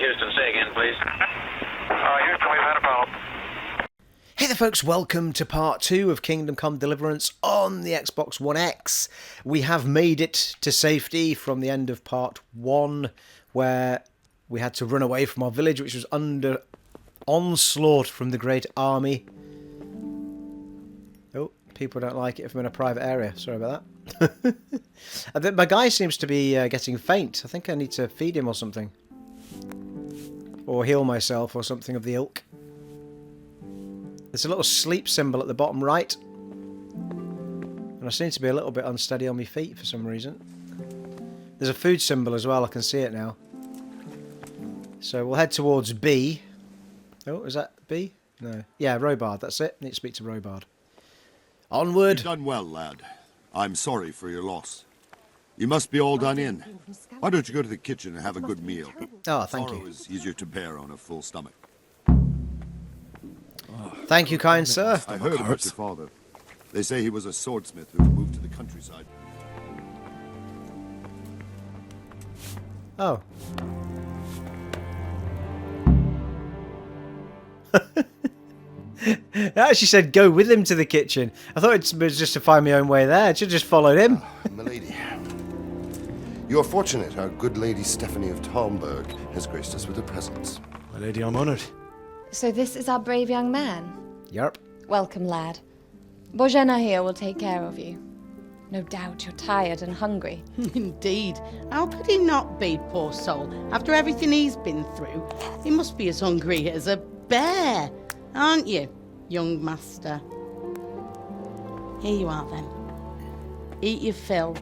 Houston, say again, please. Houston, we've had a problem. Hey there folks, welcome to part 2 of Kingdom Come Deliverance on the Xbox One X. We have made it to safety from the end of part 1, where we had to run away from our village, which was under onslaught from the Great Army. Oh, people don't like it if I'm in a private area. Sorry about that. I think my guy seems to be getting faint. I think I need to feed him or something. Or heal myself or something of the ilk. There's a little sleep symbol at the bottom right. And I seem to be a little bit unsteady on my feet for some reason. There's a food symbol as well, I can see it now. So we'll head towards B. Oh, is that B? No. Yeah, Robard, that's it. Need to speak to Robard. Onward! You've done well, lad. I'm sorry for your loss. You must be all done in. Why don't you go to the kitchen and have a good meal? Oh, thank Sorrow you. is easier to bear on a full stomach. Thank you, kind sir. I heard about your father. They say he was a swordsmith who moved to the countryside. Oh. It actually said go with him to the kitchen. I thought it was just to find my own way there. I should have just followed him. Milady, you are fortunate our good lady Stephanie of Talmberg has graced us with her presence. My lady, I'm honoured. So this is our brave young man? Yerp. Welcome, lad. Bojena here will take care of you. No doubt you're tired and hungry. Indeed. How could he not be, poor soul? After everything he's been through, he must be as hungry as a bear, aren't you, young master? Here you are, then. Eat your fill.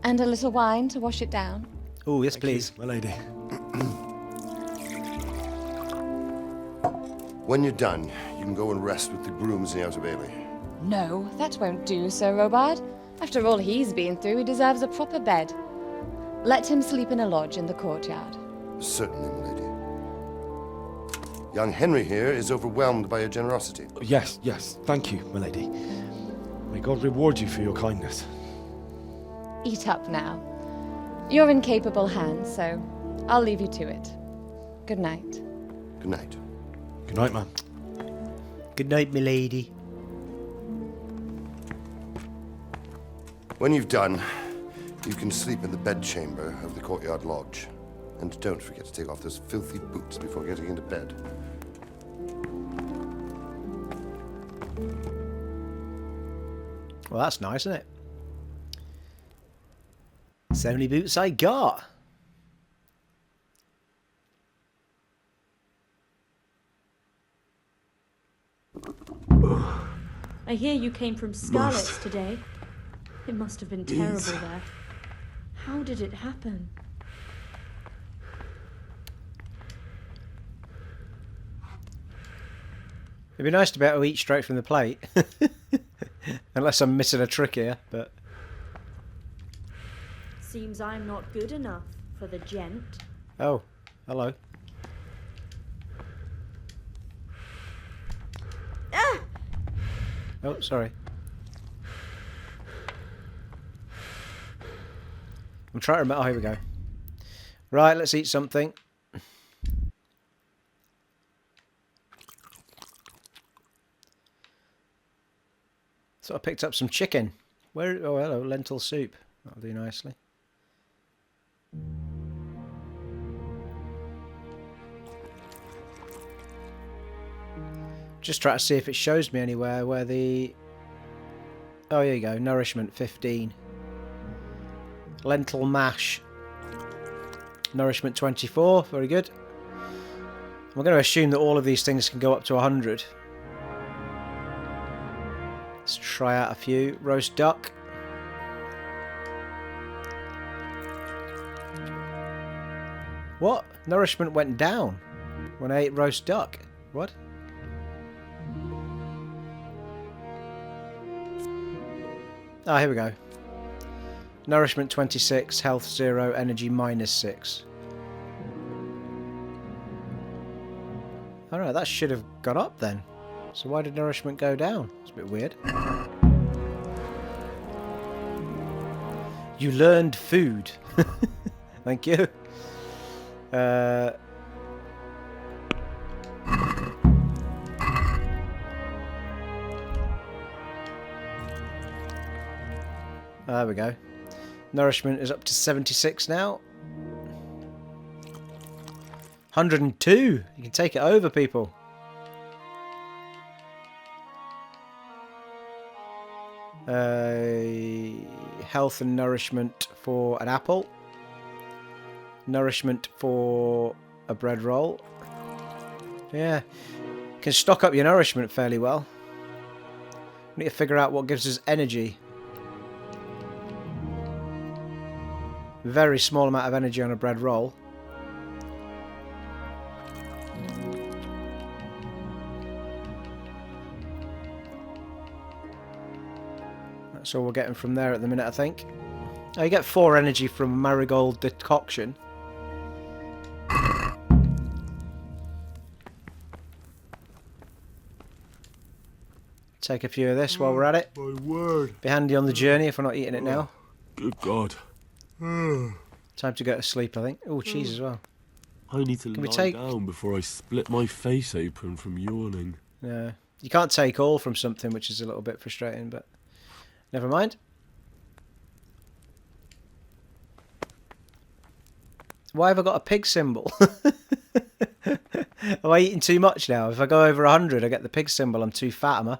And a little wine to wash it down? Oh, yes, Thank please. you, my lady. When you're done, you can go and rest with the grooms in the Outer Bailey. No, that won't do, Sir Robard. After all he's been through, he deserves a proper bed. Let him sleep in a lodge in the courtyard. Certainly, milady. Young Henry here is overwhelmed by your generosity. Yes, thank you, my lady. May God reward you for your kindness. Eat up now. You're in capable hands, so I'll leave you to it. Good night. Good night. Good night, man. Good night, milady. When you've done, you can sleep in the bedchamber of the courtyard lodge. And don't forget to take off those filthy boots before getting into bed. Well, that's nice, isn't it? So many boots I got. I hear you came from Scarlet's today. It must have been terrible there. How did it happen? It'd be nice to be able to eat straight from the plate. Unless I'm missing a trick here, but... Seems I'm not good enough for the gent. Oh, hello. Ah! Oh, sorry. I'm trying to remember. Oh, here we go. Right, let's eat something. So I picked up some chicken. Where? Oh, hello, lentil soup. That'll do nicely. Just try to see if it shows me anywhere where the... Oh, here you go. Nourishment 15. Lentil mash. Nourishment 24. Very good. I'm going to assume that all of these things can go up to 100. Let's try out a few. Roast duck. What? Nourishment went down when I ate roast duck. What? Ah, here we go. Nourishment 26, health 0, energy -6. Alright, that should have gone up then. So why did nourishment go down? It's a bit weird. You learned food. Thank you. There we go. Nourishment is up to 76 now. 102! You can take it over, people. Health and nourishment for an apple. Nourishment for a bread roll. Yeah. You can stock up your nourishment fairly well. We need to figure out what gives us energy. Very small amount of energy on a bread roll. That's all we're getting from there at the minute, I think. Oh, you get 4 energy from marigold decoction. Take a few of this while we're at it. My word. Be handy on the journey if we're not eating it now. Good God. Time to go to sleep, I think. Oh, cheese as well. I need to Can we lie take- down before I split my face open from yawning. Yeah. You can't take all from something, which is a little bit frustrating, but never mind. Why have I got a pig symbol? Am I eating too much now? If I go over 100, I get the pig symbol. I'm too fat, am I?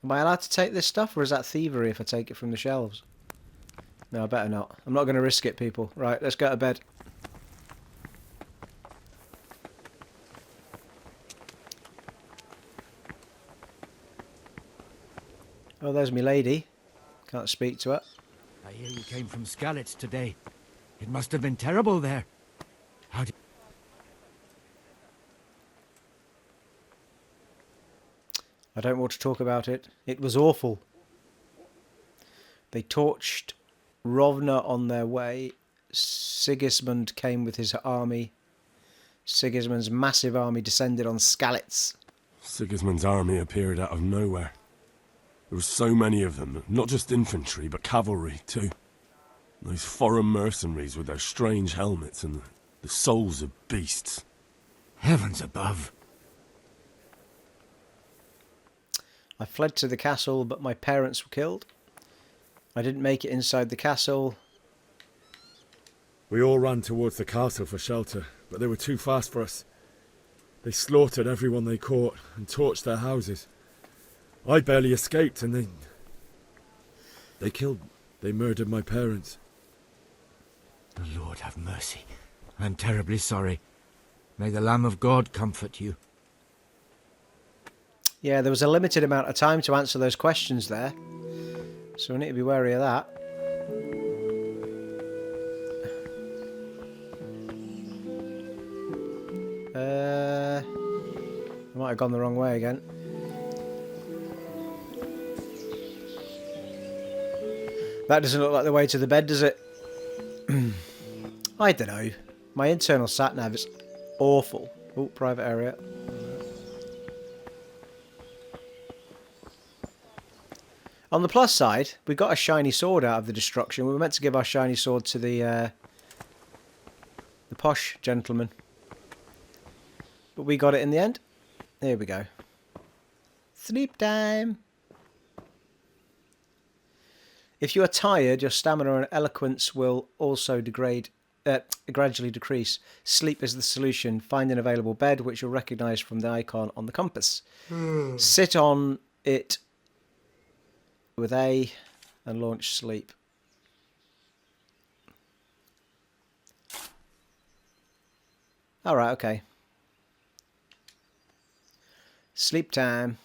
Am I allowed to take this stuff, or is that thievery if I take it from the shelves? No, I better not. I'm not going to risk it, people. Right, let's go to bed. Oh, there's me lady. Can't speak to her. I hear you came from Skalitz today. It must have been terrible there. How did... I don't want to talk about it. It was awful. They torched Rovna on their way. Sigismund came with his army. Sigismund's massive army descended on Skalitz. Sigismund's army appeared out of nowhere. There were so many of them, not just infantry, but cavalry too. Those foreign mercenaries with their strange helmets and the souls of beasts. Heavens above. I fled to the castle, but my parents were killed. I didn't make it inside the castle. We all ran towards the castle for shelter, but they were too fast for us. They slaughtered everyone they caught and torched their houses. I barely escaped, and they murdered my parents. The Lord have mercy. I'm terribly sorry. May the Lamb of God comfort you. Yeah, there was a limited amount of time to answer those questions there. So we need to be wary of that. I might have gone the wrong way again. That doesn't look like the way to the bed, does it? I don't know. My internal sat-nav is awful. Oh, private area. On the plus side, we got a shiny sword out of the destruction. We were meant to give our shiny sword to the posh gentleman. But we got it in the end. There we go. Sleep time! If you are tired, your stamina and eloquence will also gradually decrease. Sleep is the solution. Find an available bed, which you'll recognise from the icon on the compass. Sit on it with A and launch sleep. Alright, okay. Sleep time.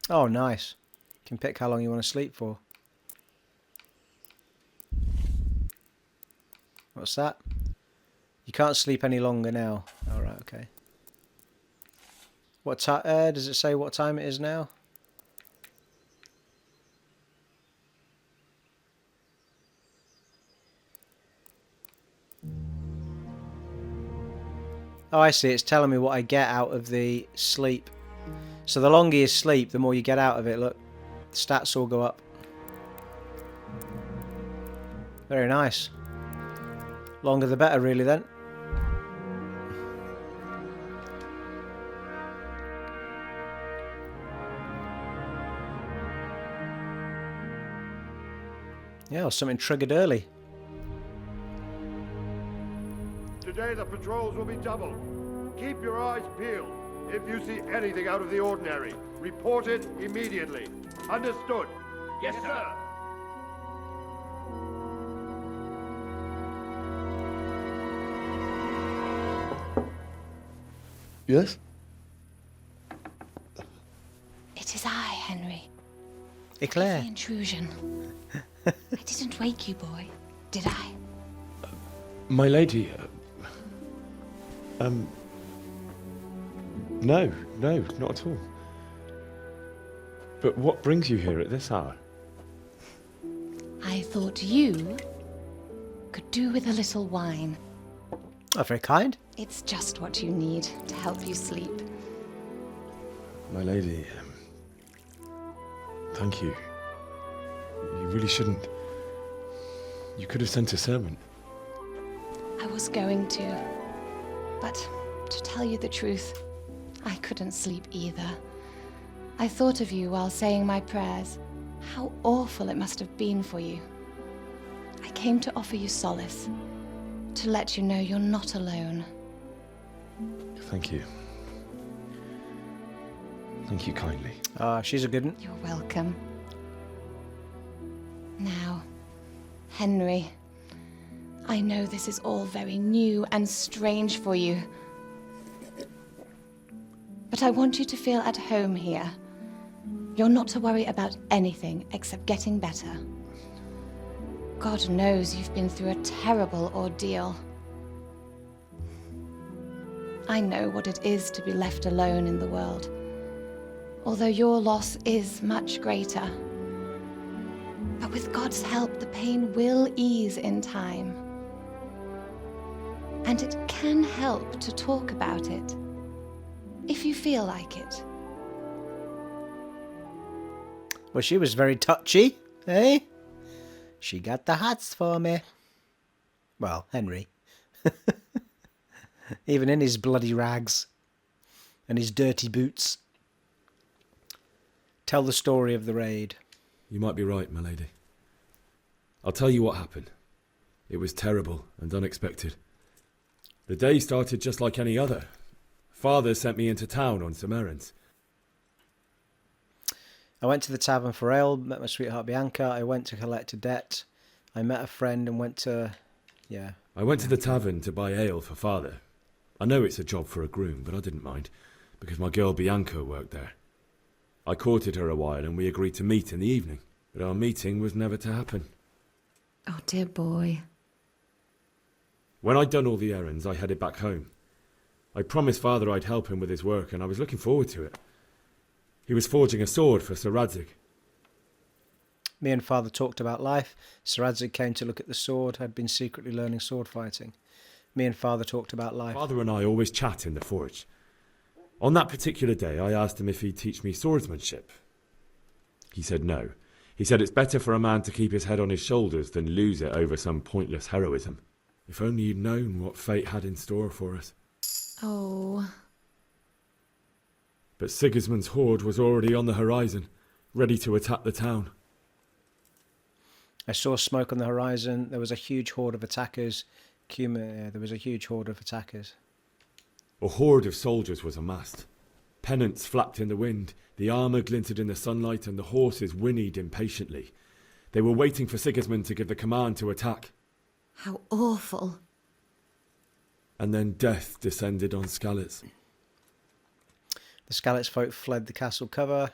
Oh, nice. You can pick how long you want to sleep for. What's that? You can't sleep any longer now. Alright, okay. What time? Does it say what time it is now? Oh, I see. It's telling me what I get out of the sleep. So the longer you sleep, the more you get out of it. Look, the stats all go up. Very nice. Longer the better, really, then. Yeah, or something triggered early. Today the patrols will be doubled. Keep your eyes peeled. If you see anything out of the ordinary, report it immediately. Understood? Yes, sir. Yes? It is I, Henry. Eclair. The intrusion. I didn't wake you, boy, did I? My lady, no, not at all. But what brings you here at this hour? I thought you could do with a little wine. Oh, very kind. It's just what you need to help you sleep. My lady, thank you. You really shouldn't. You could have sent a servant. I was going to, but to tell you the truth, I couldn't sleep either. I thought of you while saying my prayers. How awful it must have been for you. I came to offer you solace, to let you know you're not alone. Thank you. Thank you kindly. She's a good one. You're welcome. Now, Henry, I know this is all very new and strange for you, but I want you to feel at home here. You're not to worry about anything except getting better. God knows you've been through a terrible ordeal. I know what it is to be left alone in the world, although your loss is much greater. But with God's help, the pain will ease in time. And it can help to talk about it, if you feel like it. Well, she was very touchy, eh? She got the hots for me. Well, Henry. Even in his bloody rags and his dirty boots. Tell the story of the raid. You might be right, my lady. I'll tell you what happened. It was terrible and unexpected. The day started just like any other. Father sent me into town on some errands. I went to the tavern for ale, met my sweetheart Bianca. I went to collect a debt. I met a friend and went to... yeah. I went to the tavern to buy ale for Father. I know it's a job for a groom, but I didn't mind, because my girl Bianca worked there. I courted her a while and we agreed to meet in the evening, but our meeting was never to happen. Oh, dear boy. When I'd done all the errands, I headed back home. I promised Father I'd help him with his work, and I was looking forward to it. He was forging a sword for Sir Radzig. Me and Father talked about life. Sir Radzig came to look at the sword. I'd been secretly learning sword fighting. Me and Father talked about life. Father and I always chat in the forge. On that particular day, I asked him if he'd teach me swordsmanship. He said no. He said it's better for a man to keep his head on his shoulders than lose it over some pointless heroism. If only he'd known what fate had in store for us. Oh. But Sigismund's horde was already on the horizon, ready to attack the town. I saw smoke on the horizon. There was a huge horde of attackers. There was a huge horde of attackers. A horde of soldiers was amassed. Pennants flapped in the wind, the armour glinted in the sunlight, and the horses whinnied impatiently. They were waiting for Sigismund to give the command to attack. How awful. And then death descended on Skalitz. The Skalitz folk fled the castle cover.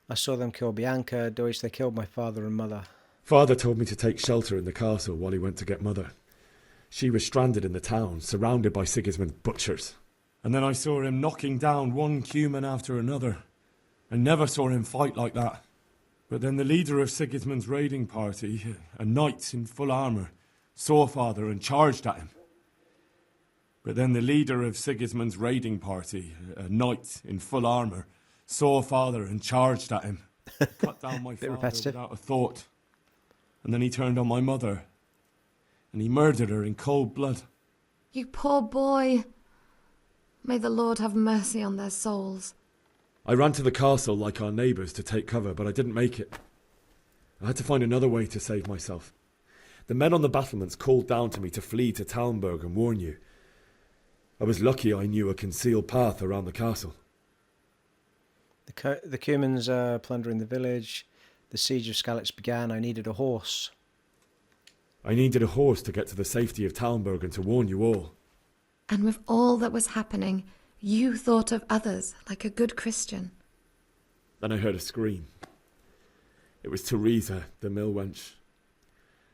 I saw them kill Bianca. Davish, they killed my father and mother. Father told me to take shelter in the castle while he went to get Mother. She was stranded in the town, surrounded by Sigismund's butchers. And then I saw him knocking down one human after another. I never saw him fight like that. But then the leader of Sigismund's raiding party, a knight in full armour, saw Father and charged at him. But then the leader of Sigismund's raiding party, a knight in full armour, saw Father and charged at him. He cut down my father without a thought. And then he turned on my mother. And he murdered her in cold blood. You poor boy. May the Lord have mercy on their souls. I ran to the castle like our neighbours to take cover, but I didn't make it. I had to find another way to save myself. The men on the battlements called down to me to flee to Talmberg and warn you. I was lucky I knew a concealed path around the castle. The Cumans are plundering the village. The siege of Skalitz began. I needed a horse. I needed a horse to get to the safety of Talmberg and to warn you all. And with all that was happening, you thought of others like a good Christian. Then I heard a scream. It was Teresa, the mill wench.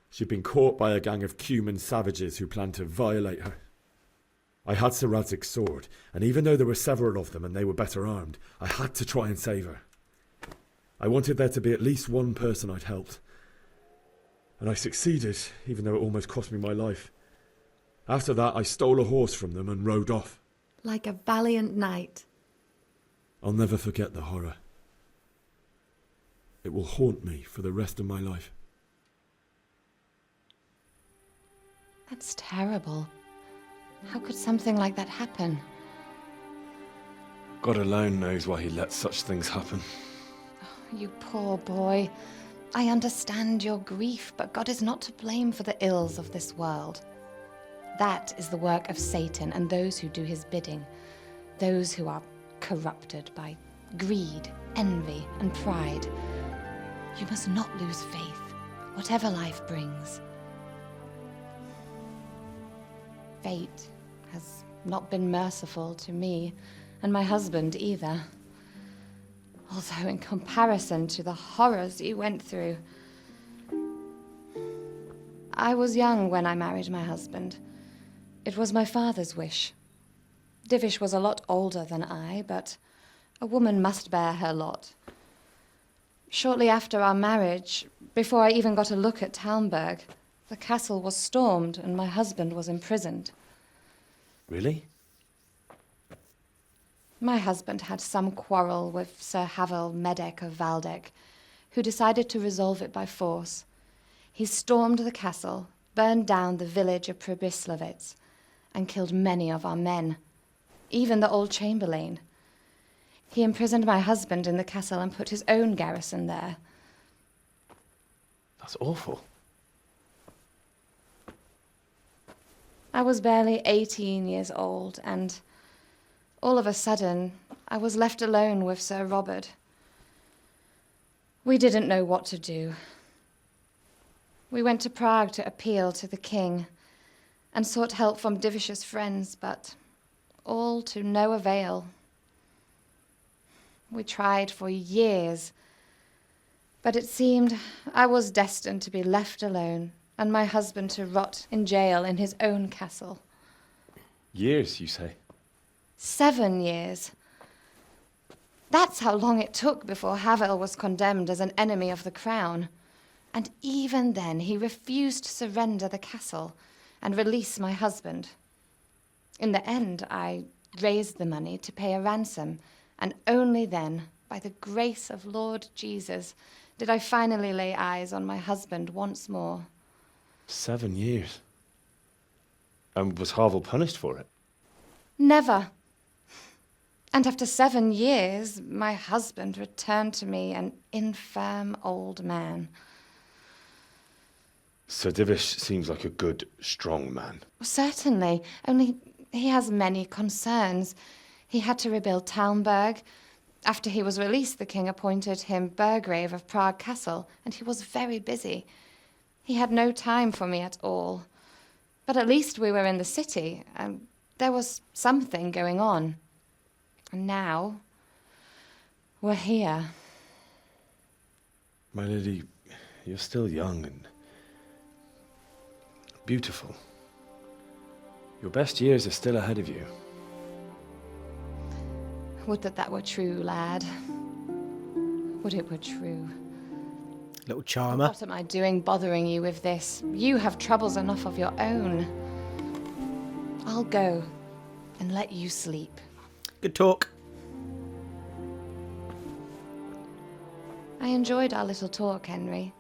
She'd been caught by a gang of Cuman savages who planned to violate her. I had Sir Radzig's sword, and even though there were several of them and they were better armed, I had to try and save her. I wanted there to be at least one person I'd helped. And I succeeded, even though it almost cost me my life. After that, I stole a horse from them and rode off. Like a valiant knight. I'll never forget the horror. It will haunt me for the rest of my life. That's terrible. How could something like that happen? God alone knows why he lets such things happen. You poor boy. I understand your grief, but God is not to blame for the ills of this world. That is the work of Satan and those who do his bidding. Those who are corrupted by greed, envy, and pride. You must not lose faith, whatever life brings. Fate has not been merciful to me, and my husband either. Although in comparison to the horrors you went through. I was young when I married my husband. It was my father's wish. Davish was a lot older than I, but a woman must bear her lot. Shortly after our marriage, before I even got a look at Talmberg, the castle was stormed and my husband was imprisoned. Really? My husband had some quarrel with Sir Havel Medek of Valdek, who decided to resolve it by force. He stormed the castle, burned down the village of Probislavitz, and killed many of our men, even the old chamberlain. He imprisoned my husband in the castle and put his own garrison there. That's awful. I was barely 18 years old, and all of a sudden, I was left alone with Sir Robard. We didn't know what to do. We went to Prague to appeal to the king and sought help from Davish's friends, but all to no avail. We tried for years, but it seemed I was destined to be left alone and my husband to rot in jail in his own castle. Years, you say? 7 years. That's how long it took before Havel was condemned as an enemy of the crown. And even then he refused to surrender the castle and release my husband. In the end, I raised the money to pay a ransom, and only then, by the grace of Lord Jesus, did I finally lay eyes on my husband once more. 7 years? And was Havel punished for it? Never. And after 7 years, my husband returned to me an infirm old man. Sir Davish seems like a good, strong man. Certainly, only he has many concerns. He had to rebuild Talmberg. After he was released, the king appointed him Burgrave of Prague Castle, and he was very busy. He had no time for me at all. But at least we were in the city, and there was something going on. And now, we're here. My lady, you're still young and beautiful. Your best years are still ahead of you. Would that were true, lad. Would it were true. Little charmer. What am I doing bothering you with this? You have troubles enough of your own. I'll go and let you sleep. Good talk. I enjoyed our little talk, Henry.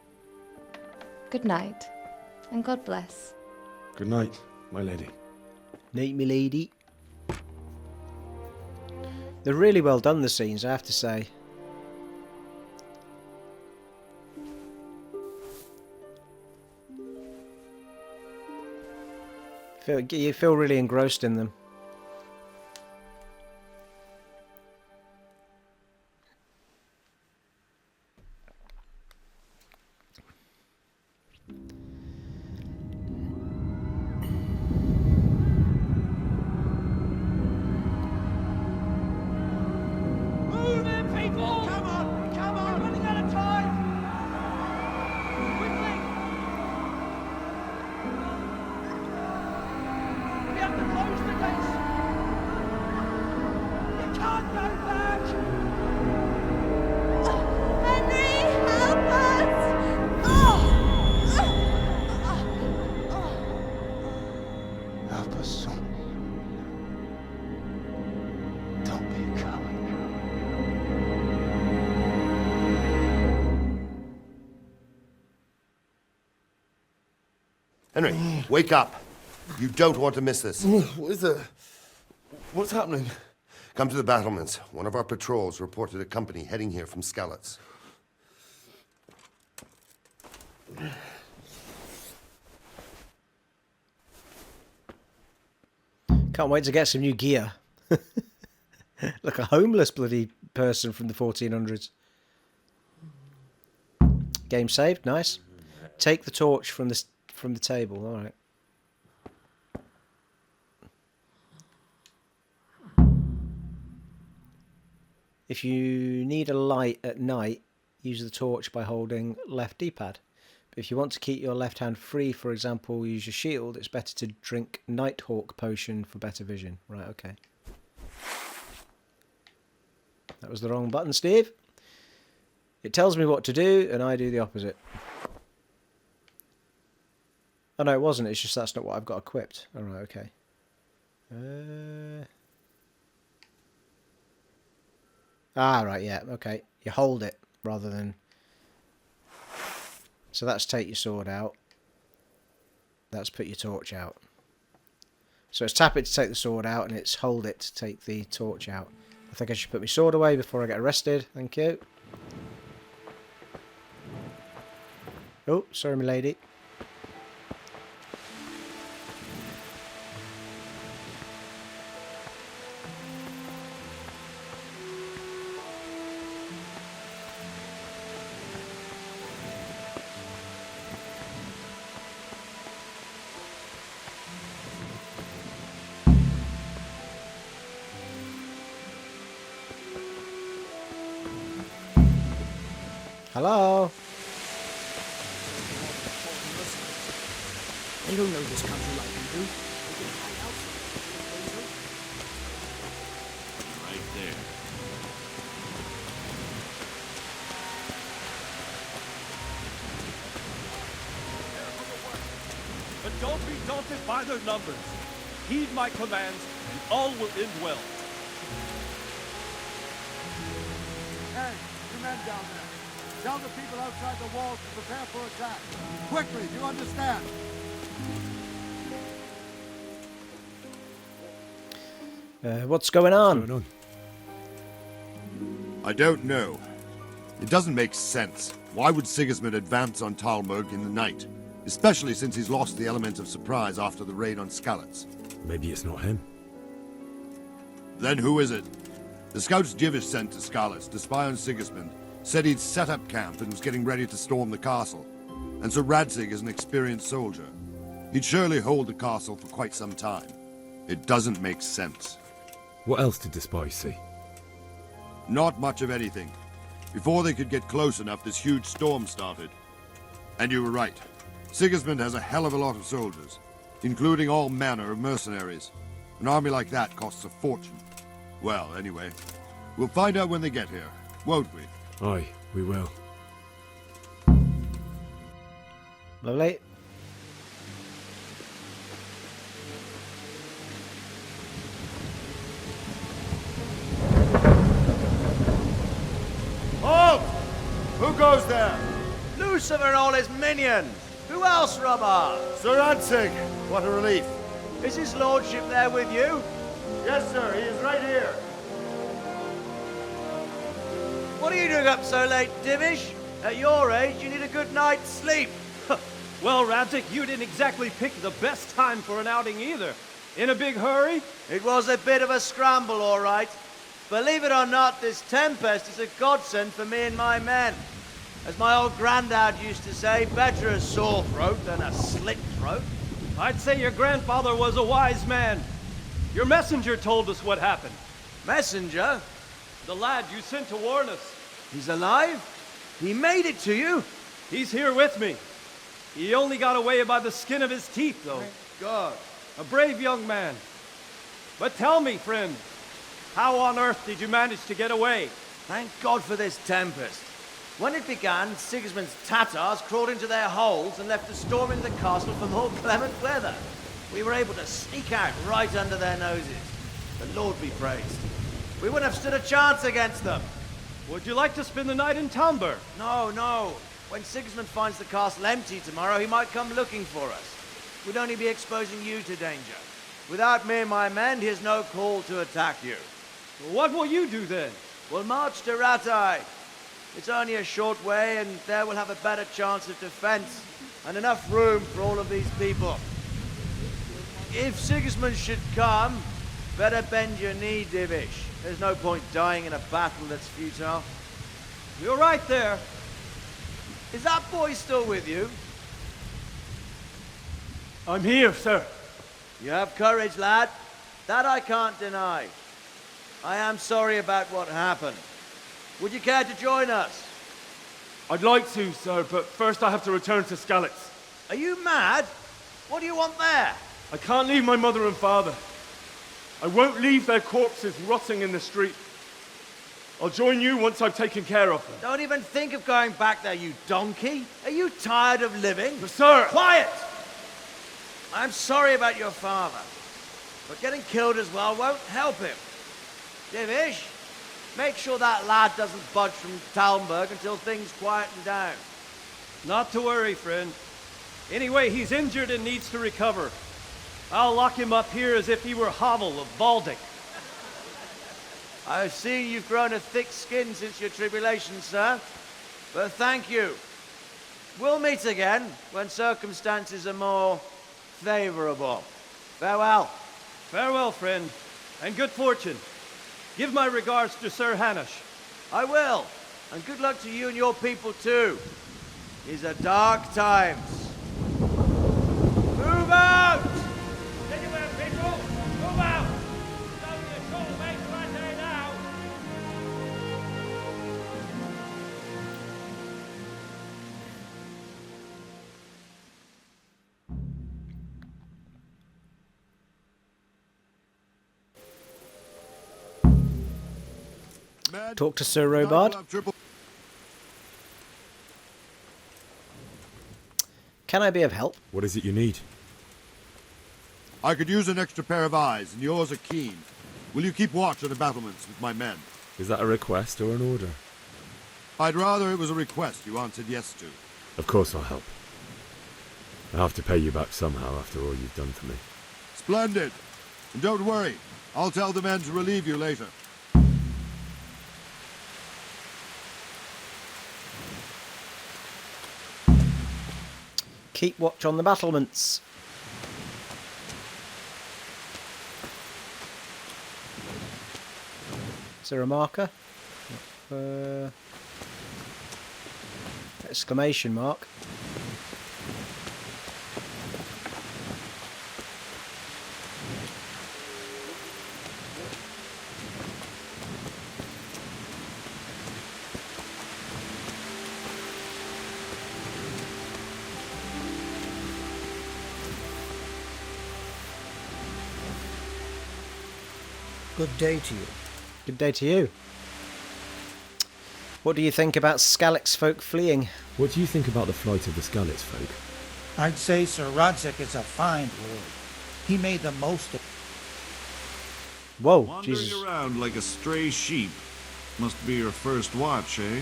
Good night, and God bless. Good night, my lady. Night, me lady. They're really well done, the scenes, I have to say. You feel really engrossed in them. Henry, wake up. You don't want to miss this. What is it? What's happening? Come to the battlements. One of our patrols reported a company heading here from Skalitz. Can't wait to get some new gear. Like a homeless bloody person from the 1400s. Game saved, nice. Take the torch from the table, alright. If you need a light at night, use the torch by holding left D-pad. But if you want to keep your left hand free, for example, use your shield, it's better to drink Nighthawk potion for better vision. Right, okay. That was the wrong button, Steve. It tells me what to do, and I do the opposite. Oh no, it wasn't. It's just that's not what I've got equipped. Alright, okay. Right, yeah, okay. You hold it rather than... So that's take your sword out. That's put your torch out. So it's tap it to take the sword out, and it's hold it to take the torch out. I think I should put my sword away before I get arrested. Thank you. Oh, sorry, my lady. Hello? They don't know this country like we do. Right there. But don't be daunted by their numbers. Heed my commands, and all will end well. Hey, you men down there. Tell the people outside the walls to prepare for attack. Quickly, do you understand? What's going on? I don't know. It doesn't make sense. Why would Sigismund advance on Talmberg in the night? Especially since he's lost the element of surprise after the raid on Skalitz. Maybe it's not him. Then who is it? The scouts Davish sent to Skalitz to spy on Sigismund said he'd set up camp and was getting ready to storm the castle. And Sir Radzig is an experienced soldier. He'd surely hold the castle for quite some time. It doesn't make sense. What else did the spies see? Not much of anything. Before they could get close enough, this huge storm started. And you were right. Sigismund has a hell of a lot of soldiers, including all manner of mercenaries. An army like that costs a fortune. Well, anyway, we'll find out when they get here, won't we? Aye, we will. Lovely. Halt! Who goes there? Lucifer and all his minions! Who else, Robard? Sir Radzig! What a relief. Is his lordship there with you? Yes, sir. He is right here. What are you doing up so late, Davish? At your age, you need a good night's sleep. Well, Radzig, you didn't exactly pick the best time for an outing either. In a big hurry? It was a bit of a scramble, all right. Believe it or not, this tempest is a godsend for me and my men. As my old granddad used to say, better a sore throat than a slit throat. I'd say your grandfather was a wise man. Your messenger told us what happened. Messenger? The lad you sent to warn us. He's alive? He made it to you? He's here with me. He only got away by the skin of his teeth, though. Thank God. A brave young man. But tell me, friend, how on earth did you manage to get away? Thank God for this tempest. When it began, Sigismund's Tatars crawled into their holes and left a storm in the castle for more clement weather. We were able to sneak out right under their noses. The Lord be praised. We wouldn't have stood a chance against them. Would you like to spend the night in Talmberg? No, no. When Sigismund finds the castle empty tomorrow, he might come looking for us. We'd only be exposing you to danger. Without me and my men, he has no call to attack you. What will you do then? We'll march to Radzig. It's only a short way, and there we'll have a better chance of defense and enough room for all of these people. If Sigismund should come, better bend your knee, Davish. There's no point dying in a battle that's futile. You're right there. Is that boy still with you? I'm here, sir. You have courage, lad. That I can't deny. I am sorry about what happened. Would you care to join us? I'd like to, sir, but first I have to return to Skalitz. Are you mad? What do you want there? I can't leave my mother and father. I won't leave their corpses rotting in the street. I'll join you once I've taken care of them. Don't even think of going back there, you donkey. Are you tired of living? But sir! Quiet! I'm sorry about your father, but getting killed as well won't help him. Davish, make sure that lad doesn't budge from Talmberg until things quieten down. Not to worry, friend. Anyway, he's injured and needs to recover. I'll lock him up here as if he were Havel of Baldic. I've seen you've grown a thick skin since your tribulation, sir. But thank you. We'll meet again when circumstances are more favorable. Farewell. Farewell, friend, and good fortune. Give my regards to Sir Hanush. I will, and good luck to you and your people too. These are dark times. Move out! Anywhere, people! Move out! It's only a short way to Radzig now. Talk to Sir Robard. Can I be of help? What is it you need? I could use an extra pair of eyes, and yours are keen. Will you keep watch on the battlements with my men? Is that a request or an order? I'd rather it was a request you answered yes to. Of course I'll help. I have to pay you back somehow after all you've done for me. Splendid. And don't worry, I'll tell the men to relieve you later. Keep watch on the battlements. Is there a marker? Exclamation mark. Good day to you. Good day to you. What do you think about Skalitz folk fleeing? What do you think about the flight of the Skalitz folk? I'd say Sir Radzig is a fine lord. He made the most of... Whoa, Wandering Jesus. around like a stray sheep. Must be your first watch, eh?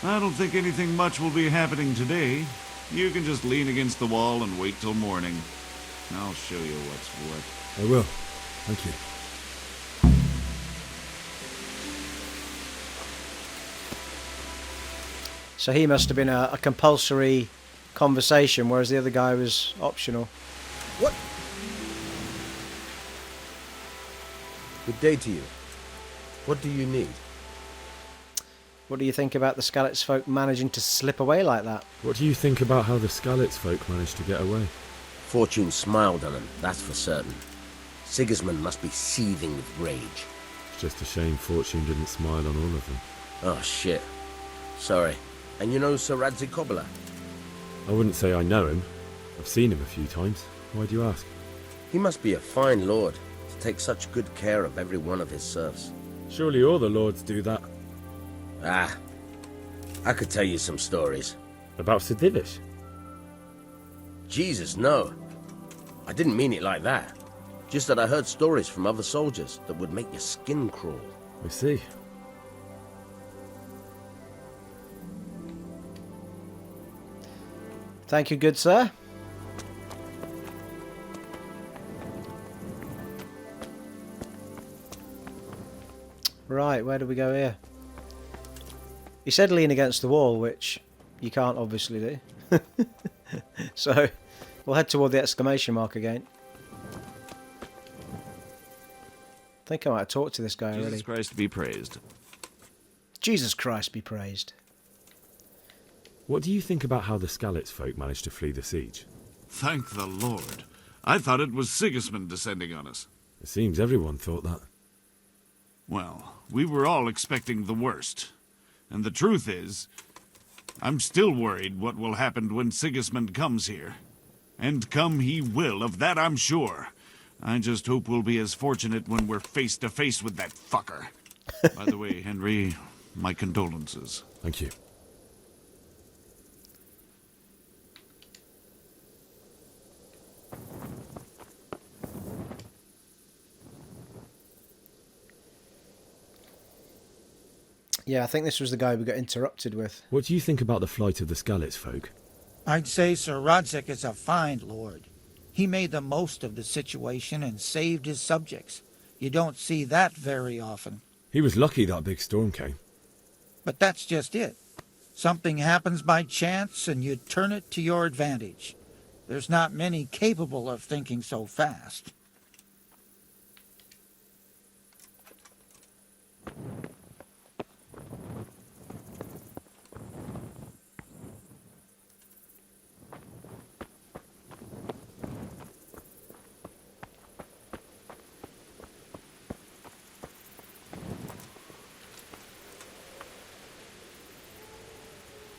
I don't think anything much will be happening today. You can just lean against the wall and wait till morning. I'll show you what's what. I will. Thank you. So he must have been a compulsory conversation, whereas the other guy was optional. What? Good day to you. What do you need? What do you think about the Skalitz folk managing to slip away like that? What do you think about how the Skalitz folk managed to get away? Fortune smiled on them, that's for certain. Sigismund must be seething with rage. It's just a shame Fortune didn't smile on all of them. Oh, shit. Sorry. And you know Sir Radzig Cobbler? I wouldn't say I know him. I've seen him a few times. Why do you ask? He must be a fine lord to take such good care of every one of his serfs. Surely all the lords do that. Ah, I could tell you some stories. About Sir Davish? Jesus, no. I didn't mean it like that. Just that I heard stories from other soldiers that would make your skin crawl. I see. Thank you, good sir. Right, where do we go here? He said lean against the wall, which you can't obviously do. So, we'll head toward the exclamation mark again. I think I might have talked to this guy already. Jesus Christ be praised. Jesus Christ be praised. What do you think about how the Skalitz folk managed to flee the siege? Thank the Lord. I thought it was Sigismund descending on us. It seems everyone thought that. Well, we were all expecting the worst. And the truth is, I'm still worried what will happen when Sigismund comes here. And come he will, of that I'm sure. I just hope we'll be as fortunate when we're face to face with that fucker. By the way, Henry, my condolences. Thank you. Yeah, I think this was the guy we got interrupted with. What do you think about the flight of the Skalitz folk? I'd say Sir Radzig is a fine lord. He made the most of the situation and saved his subjects. You don't see that very often. He was lucky that big storm came. But that's just it. Something happens by chance and you turn it to your advantage. There's not many capable of thinking so fast.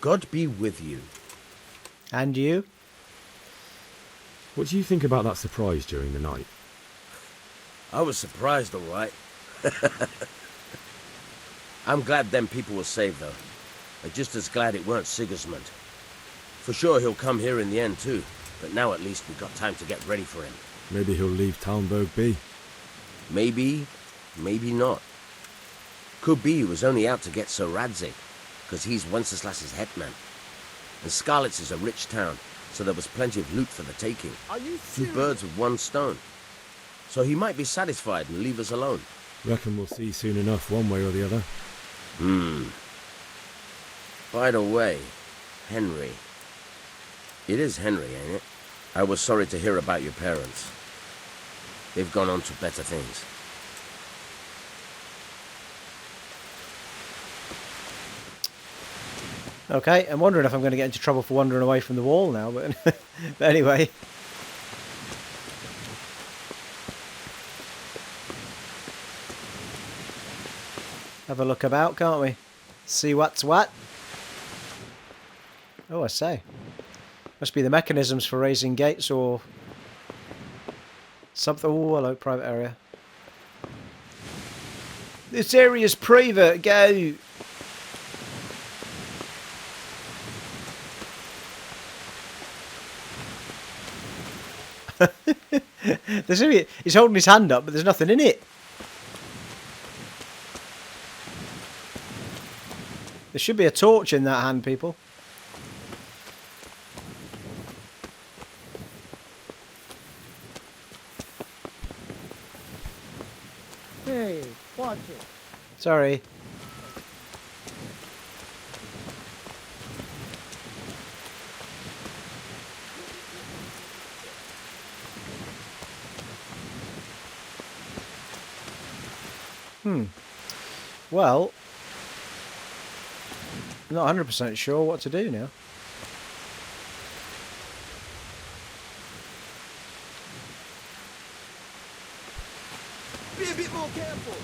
God be with you. And you? What do you think about that surprise during the night? I was surprised, all right. I'm glad them people were saved, though. I'm just as glad it weren't Sigismund. For sure he'll come here in the end, too. But now at least we've got time to get ready for him. Maybe he'll leave Talmberg be. Maybe, maybe not. Could be he was only out to get Sir Radzig, because he's Wenceslas's hetman. And Skalitz is a rich town, so there was plenty of loot for the taking. Are you Two birds with one stone. So he might be satisfied and leave us alone. Reckon we'll see soon enough, one way or the other. By the way, Henry. It is Henry, ain't it? I was sorry to hear about your parents. They've gone on to better things. Okay, I'm wondering if I'm going to get into trouble for wandering away from the wall now, but, but anyway. Have a look about, can't we? See what's what. Oh, I say. Must be the mechanisms for raising gates or something. Oh, hello, private area. This area's private, go! He's holding his hand up, but there's nothing in it. There should be a torch in that hand, people. Hey, watch it. Sorry. Well, I'm not 100% sure what to do now. Be a bit more careful.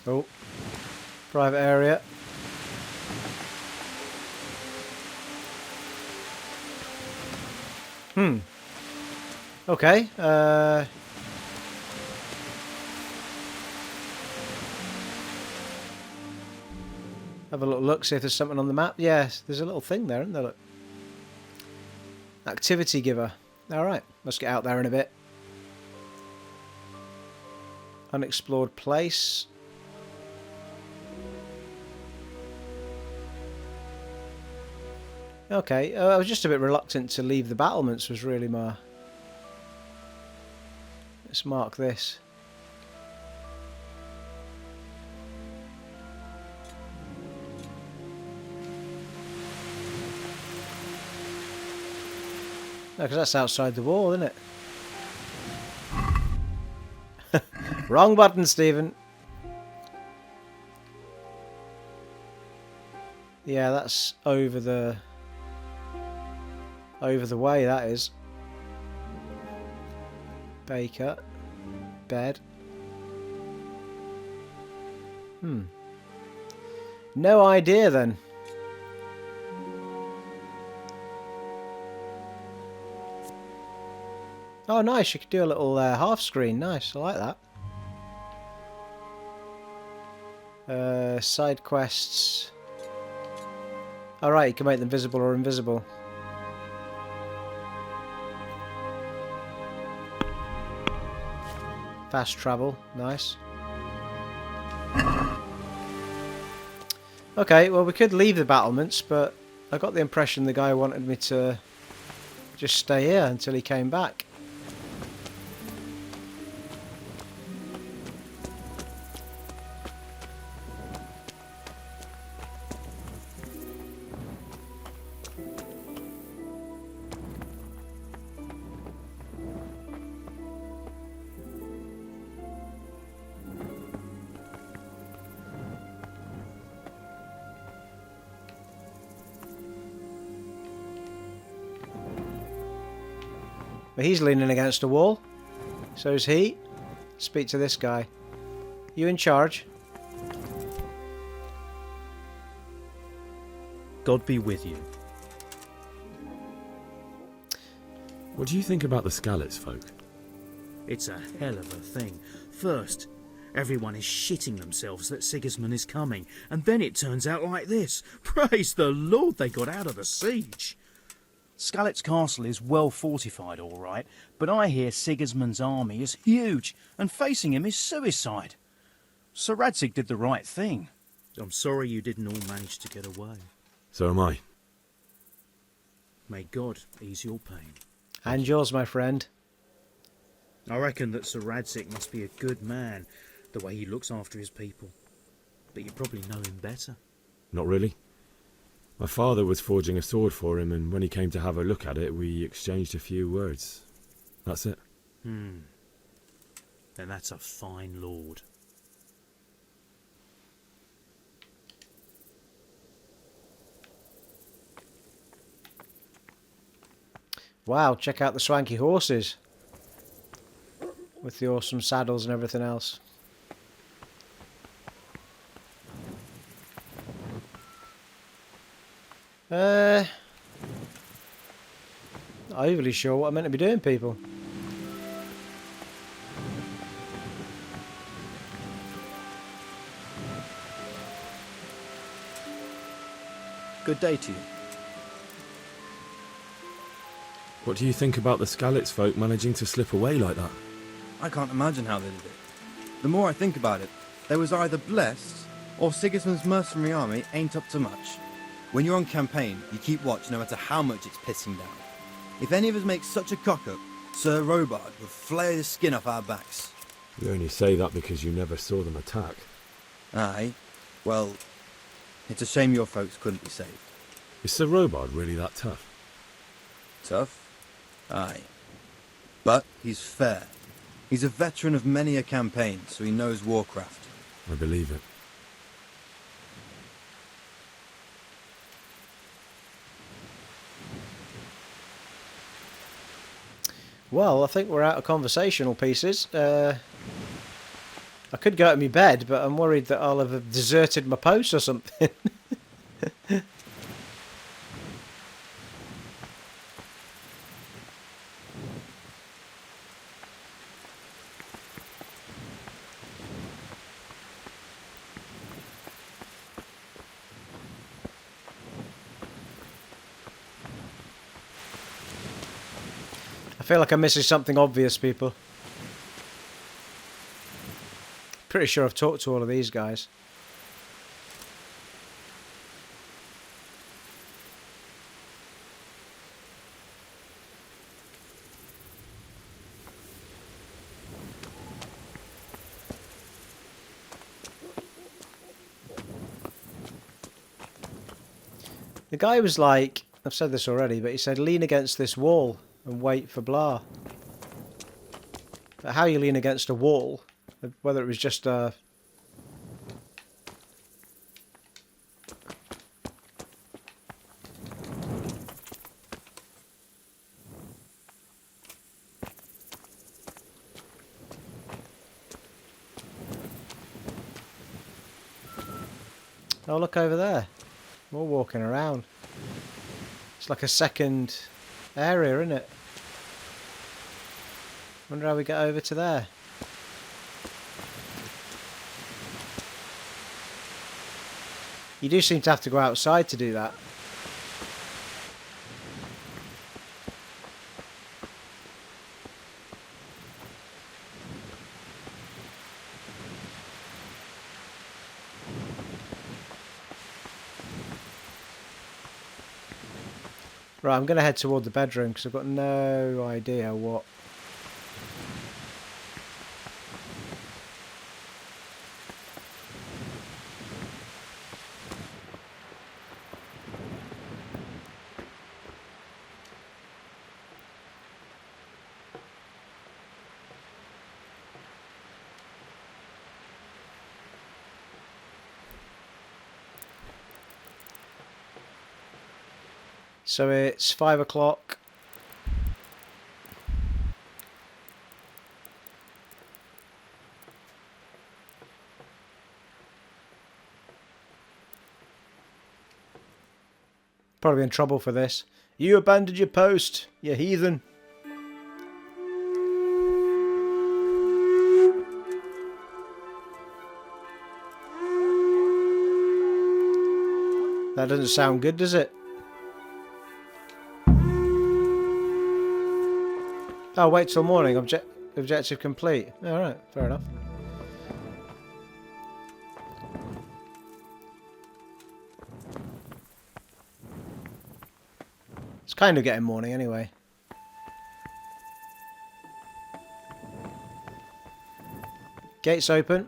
Oh, private area. Okay, have a little look, see if there's something on the map. Yes, there's a little thing there, isn't there? Look. Activity giver. Alright, let's get out there in a bit. Unexplored place. Okay, I was just a bit reluctant to leave the battlements, was really my... Let's mark this. No, because that's outside the wall, isn't it? Wrong button, Stephen. Yeah, that's over the way, that is. Baker. Bed. No idea then. Oh, nice. You could do a little half screen. Nice. I like that. Side quests. Alright, you can make them visible or invisible. Fast travel. Nice. Okay, well, we could leave the battlements, but I got the impression the guy wanted me to just stay here until he came back. But he's leaning against a wall. So's he. Speak to this guy. You in charge? God be with you. What do you think about the Skalitz folk? It's a hell of a thing. First, everyone is shitting themselves that Sigismund is coming, and then it turns out like this. Praise the Lord they got out of the siege. Skalitz Castle is well fortified, all right, but I hear Sigismund's army is huge, and facing him is suicide. Sir Radzig did the right thing. I'm sorry you didn't all manage to get away. So am I. May God ease your pain. And yours, my friend. I reckon that Sir Radzig must be a good man, the way he looks after his people. But you probably know him better. Not really. My father was forging a sword for him, and when he came to have a look at it, we exchanged a few words. That's it. Then that's a fine lord. Wow, check out the swanky horses. With the awesome saddles and everything else. Not overly sure what I'm meant to be doing, people. Good day to you. What do you think about the Skalitz folk managing to slip away like that? I can't imagine how they did it. The more I think about it, they was either blessed, or Sigismund's mercenary army ain't up to much. When you're on campaign, you keep watch no matter how much it's pissing down. If any of us make such a cock-up, Sir Robard would flay the skin off our backs. You only say that because you never saw them attack. Aye. Well, It's a shame your folks couldn't be saved. Is Sir Robard really that tough? Tough? Aye. But he's fair. He's a veteran of many a campaign, so he knows warcraft. I believe it. Well, I think we're out of conversational pieces. I could go to my bed, but I'm worried that I'll have deserted my post or something. I feel like I'm missing something obvious, people. Pretty sure I've talked to all of these guys. The guy was like, I've said this already, but he said lean against this wall and wait for blah. But how you lean against a wall, whether it was just a... Oh, look over there. More walking around. It's like a second area, isn't it? Wonder how we get over to there. You do seem to have to go outside to do that. Right, I'm going to head toward the bedroom because I've got no idea what... So it's 5 o'clock. Probably in trouble for this. You abandoned your post, you heathen. That doesn't sound good, does it? Oh, wait till morning. Objective complete. Alright, fair enough. It's kind of getting morning anyway. Gates open.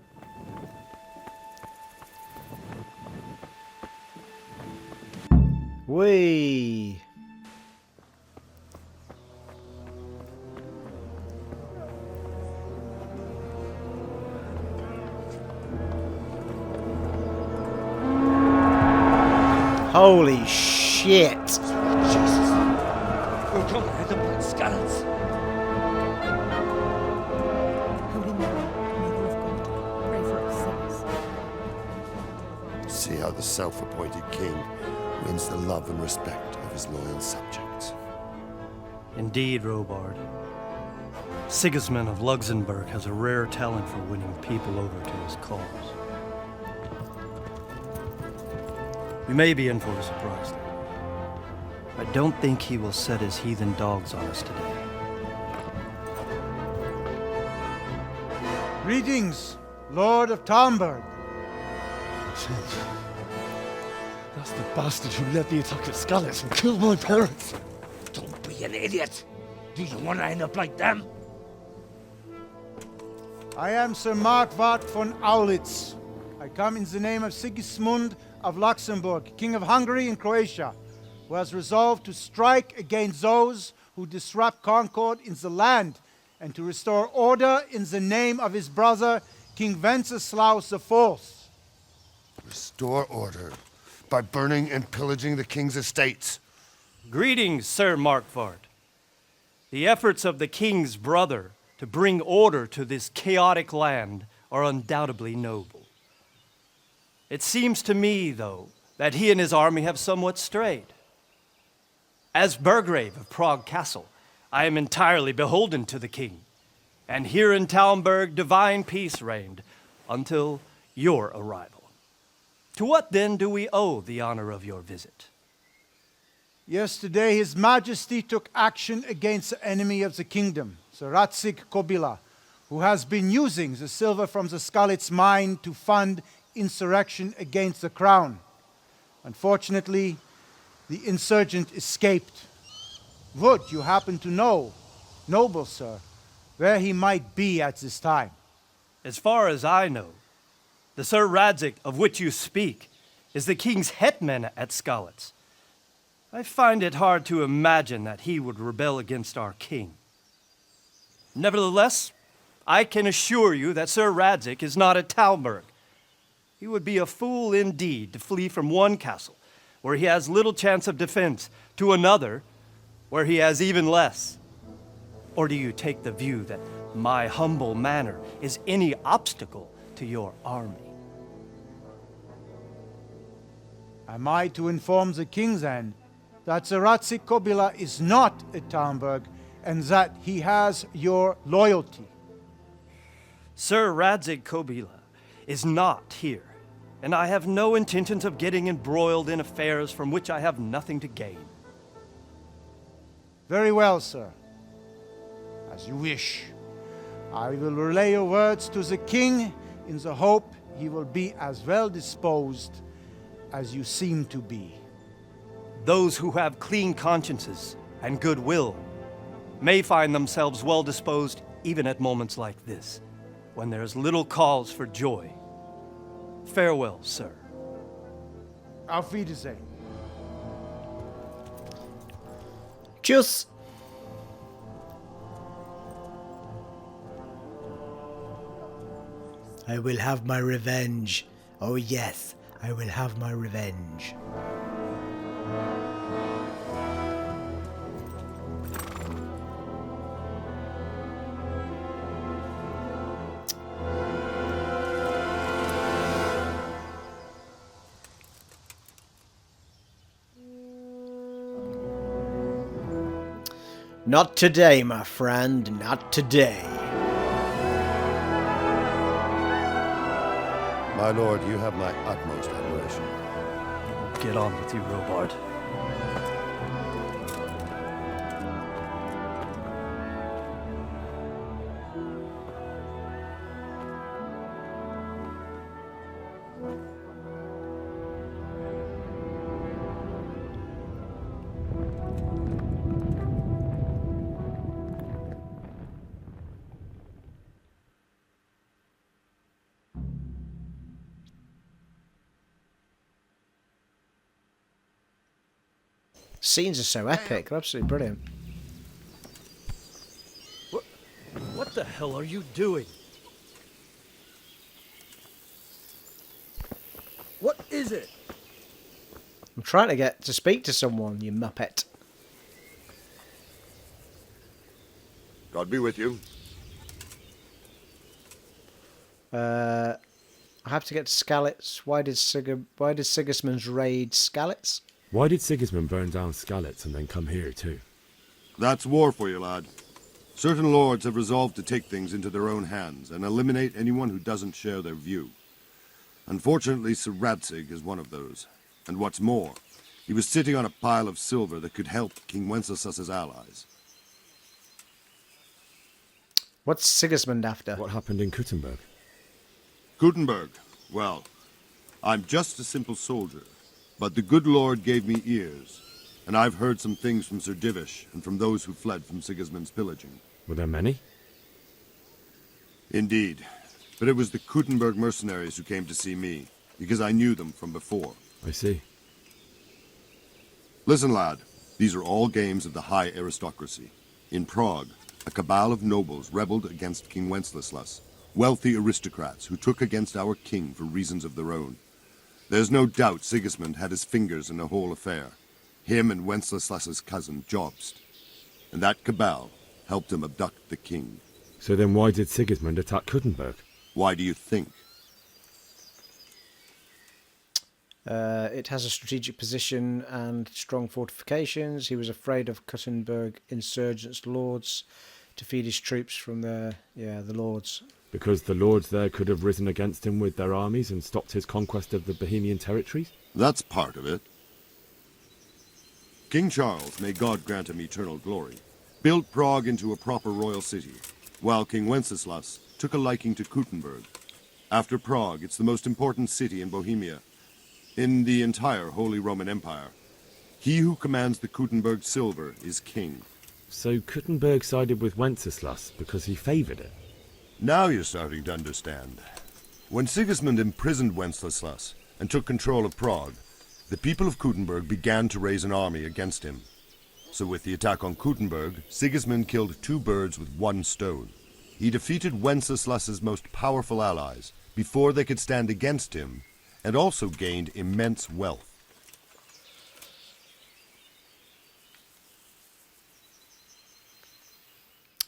Whee! Holy shit! Jesus! We're coming at the blood skeletons! Holy Mary, Mother of God, pray for us sinners. See how the self-appointed king wins the love and respect of his loyal subjects. Indeed, Robard. Sigismund of Luxembourg has a rare talent for winning people over to his cause. We may be in for a surprise, though. I don't think he will set his heathen dogs on us today. Greetings, Lord of Talmberg. That's the bastard who led the attack at Scarlet and killed my parents. Don't be an idiot! Do you want to end up like them? I am Sir Markwart von Aulitz. I come in the name of Sigismund of Luxembourg, King of Hungary and Croatia, who has resolved to strike against those who disrupt concord in the land and to restore order in the name of his brother, King Wenceslaus IV. Restore order by burning and pillaging the king's estates. Greetings, Sir Markvard. The efforts of the king's brother to bring order to this chaotic land are undoubtedly noble. It seems to me, though, that he and his army have somewhat strayed. As Burgrave of Prague Castle, I am entirely beholden to the king, and here in Talmberg divine peace reigned until your arrival. To what then do we owe the honor of your visit? Yesterday, His Majesty took action against the enemy of the kingdom, Sir Radzig Kobila, who has been using the silver from the Skalitz mine to fund insurrection against the crown. Unfortunately, the insurgent escaped. Would you happen to know, noble sir, where he might be at this time? As far as I know, the Sir Radzig of which you speak is the king's hetman at Skalitz. I find it hard to imagine that he would rebel against our king. Nevertheless, I can assure you that Sir Radzig is not at Talmberg. He would be a fool indeed to flee from one castle, where he has little chance of defense, to another, where he has even less. Or do you take the view that my humble manner is any obstacle to your army? Am I to inform the king then that Sir Radzig Kobila is not at Talmberg and that he has your loyalty? Sir Radzig Kobila is not here, and I have no intentions of getting embroiled in affairs from which I have nothing to gain. Very well, sir. As you wish. I will relay your words to the king in the hope he will be as well disposed as you seem to be. Those who have clean consciences and goodwill may find themselves well disposed even at moments like this, when there is little cause for joy. Farewell, sir. Auf Wiedersehen. Tschüss. I will have my revenge. Oh yes, I will have my revenge. Not today, my friend, not today. My lord, you have my utmost admiration. Get on with you, Robard. Scenes are so epic, they're absolutely brilliant. What the hell are you doing? What is it? I'm trying to get to speak to someone, you muppet. God be with you. I have to get to Skalitz. Why did Sigismund raid Skalitz? Why did Sigismund burn down Skalitz and then come here too? That's war for you, lad. Certain lords have resolved to take things into their own hands and eliminate anyone who doesn't share their view. Unfortunately, Sir Radzig is one of those. And what's more, he was sitting on a pile of silver that could help King Wenceslas's allies. What's Sigismund after? What happened in Kuttenberg? Kuttenberg. Well, I'm just a simple soldier. But the good Lord gave me ears, and I've heard some things from Sir Davish and from those who fled from Sigismund's pillaging. Were there many? Indeed. But it was the Kuttenberg mercenaries who came to see me, because I knew them from before. I see. Listen, lad. These are all games of the high aristocracy. In Prague, a cabal of nobles rebelled against King Wenceslas, wealthy aristocrats who took against our king for reasons of their own. There's no doubt Sigismund had his fingers in the whole affair. Him and Wenceslas's cousin, Jobst. And that cabal helped him abduct the king. So then why did Sigismund attack Kuttenberg? Why do you think? It has a strategic position and strong fortifications. He was afraid of Kuttenberg insurgents lords to feed his troops from the lords. Because the lords there could have risen against him with their armies and stopped his conquest of the Bohemian territories? That's part of it. King Charles, may God grant him eternal glory, built Prague into a proper royal city, while King Wenceslas took a liking to Kuttenberg. After Prague, it's the most important city in Bohemia, in the entire Holy Roman Empire. He who commands the Kuttenberg silver is king. So Kuttenberg sided with Wenceslas because he favoured it? Now you're starting to understand. When Sigismund imprisoned Wenceslas and took control of Prague, the people of Kuttenberg began to raise an army against him. So with the attack on Kuttenberg, Sigismund killed 2 birds with 1 stone. He defeated Wenceslas's most powerful allies before they could stand against him, and also gained immense wealth.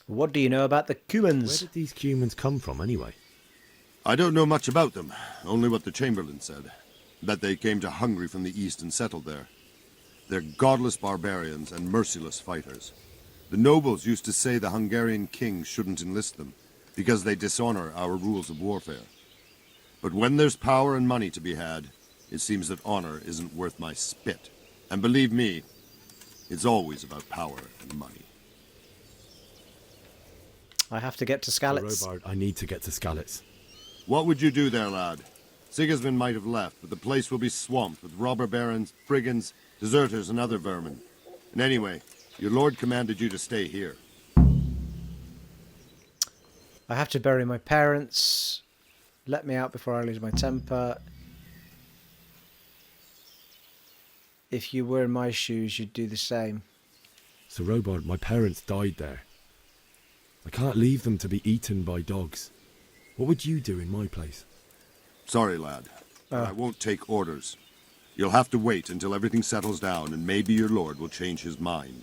What do you know about the Cumans? Where did these Cumans come from, anyway? I don't know much about them, only what the Chamberlain said. That they came to Hungary from the east and settled there. They're godless barbarians and merciless fighters. The nobles used to say the Hungarian king shouldn't enlist them, because they dishonor our rules of warfare. But when there's power and money to be had, it seems that honor isn't worth my spit. And believe me, it's always about power and money. I have to get to Skalitz. Robard, I need to get to Skalitz. What would you do there, lad? Sigismund might have left, but the place will be swamped with robber barons, brigands, deserters, and other vermin. And anyway, your lord commanded you to stay here. I have to bury my parents. Let me out before I lose my temper. If you were in my shoes, you'd do the same. Sir Robard, my parents died there. I can't leave them to be eaten by dogs. What would you do in my place? Sorry, lad, but I won't take orders. You'll have to wait until everything settles down, and maybe your lord will change his mind.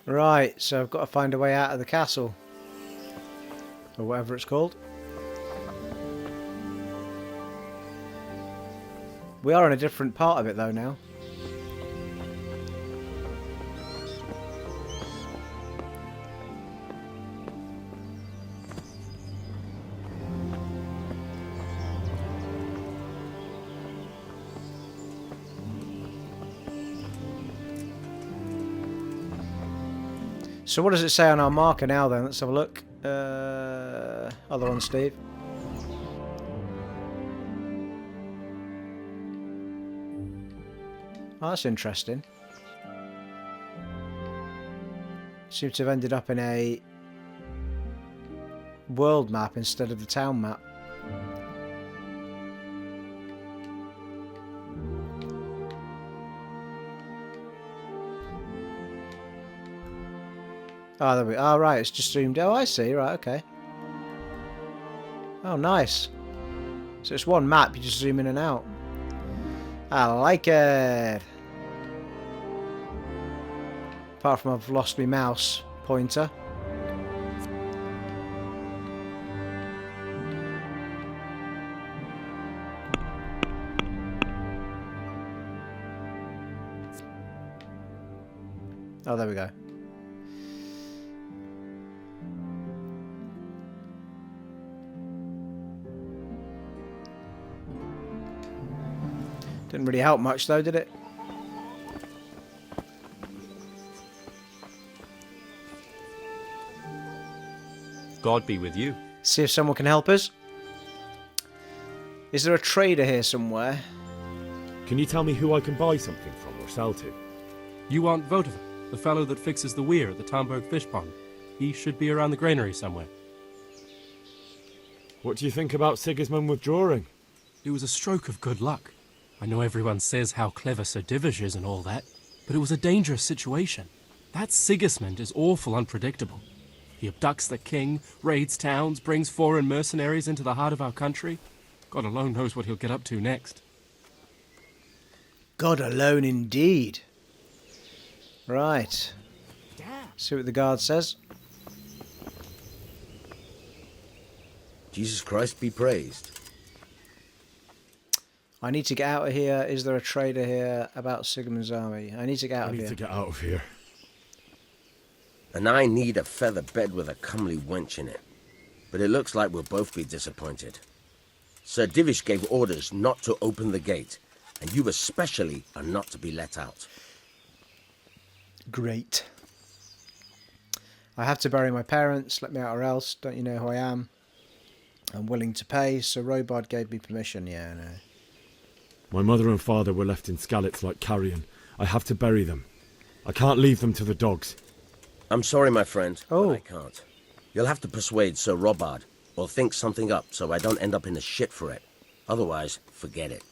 Right, so I've got to find a way out of the castle. Or whatever it's called. We are in a different part of it though now. So what does it say on our marker now then? Let's have a look. Other one, Steve. Oh, that's interesting. Seems to have ended up in a world map instead of the town map. Oh, there we go. Oh, right, it's just zoomed. Oh, I see. Right, okay. Oh, nice. So it's one map, you just zoom in and out. I like it. Apart from I've lost my mouse pointer. Oh, there we go. Didn't really help much though, did it? God be with you. See if someone can help us. Is there a trader here somewhere? Can you tell me who I can buy something from or sell to? You want Votivin, the fellow that fixes the weir at the Talmberg fish pond. He should be around the granary somewhere. What do you think about Sigismund withdrawing? It was a stroke of good luck. I know everyone says how clever Sir Davish is and all that, but it was a dangerous situation. That Sigismund is awful unpredictable. He abducts the king, raids towns, brings foreign mercenaries into the heart of our country. God alone knows what he'll get up to next. God alone indeed. Right. See what the guard says. Jesus Christ be praised. I need to get out of here. Is there a trader here about Sigismund's army? I need to get out of here. I need to get out of here. And I need a feather bed with a comely wench in it. But it looks like we'll both be disappointed. Sir Davish gave orders not to open the gate, and you especially are not to be let out. Great. I have to bury my parents. Let me out or else. Don't you know who I am? I'm willing to pay. Sir Robard gave me permission. Yeah, I know. My mother and father were left in Skalitz like carrion. I have to bury them. I can't leave them to the dogs. I'm sorry, my friend, but I can't. You'll have to persuade Sir Robard, or think something up so I don't end up in the shit for it. Otherwise, forget it.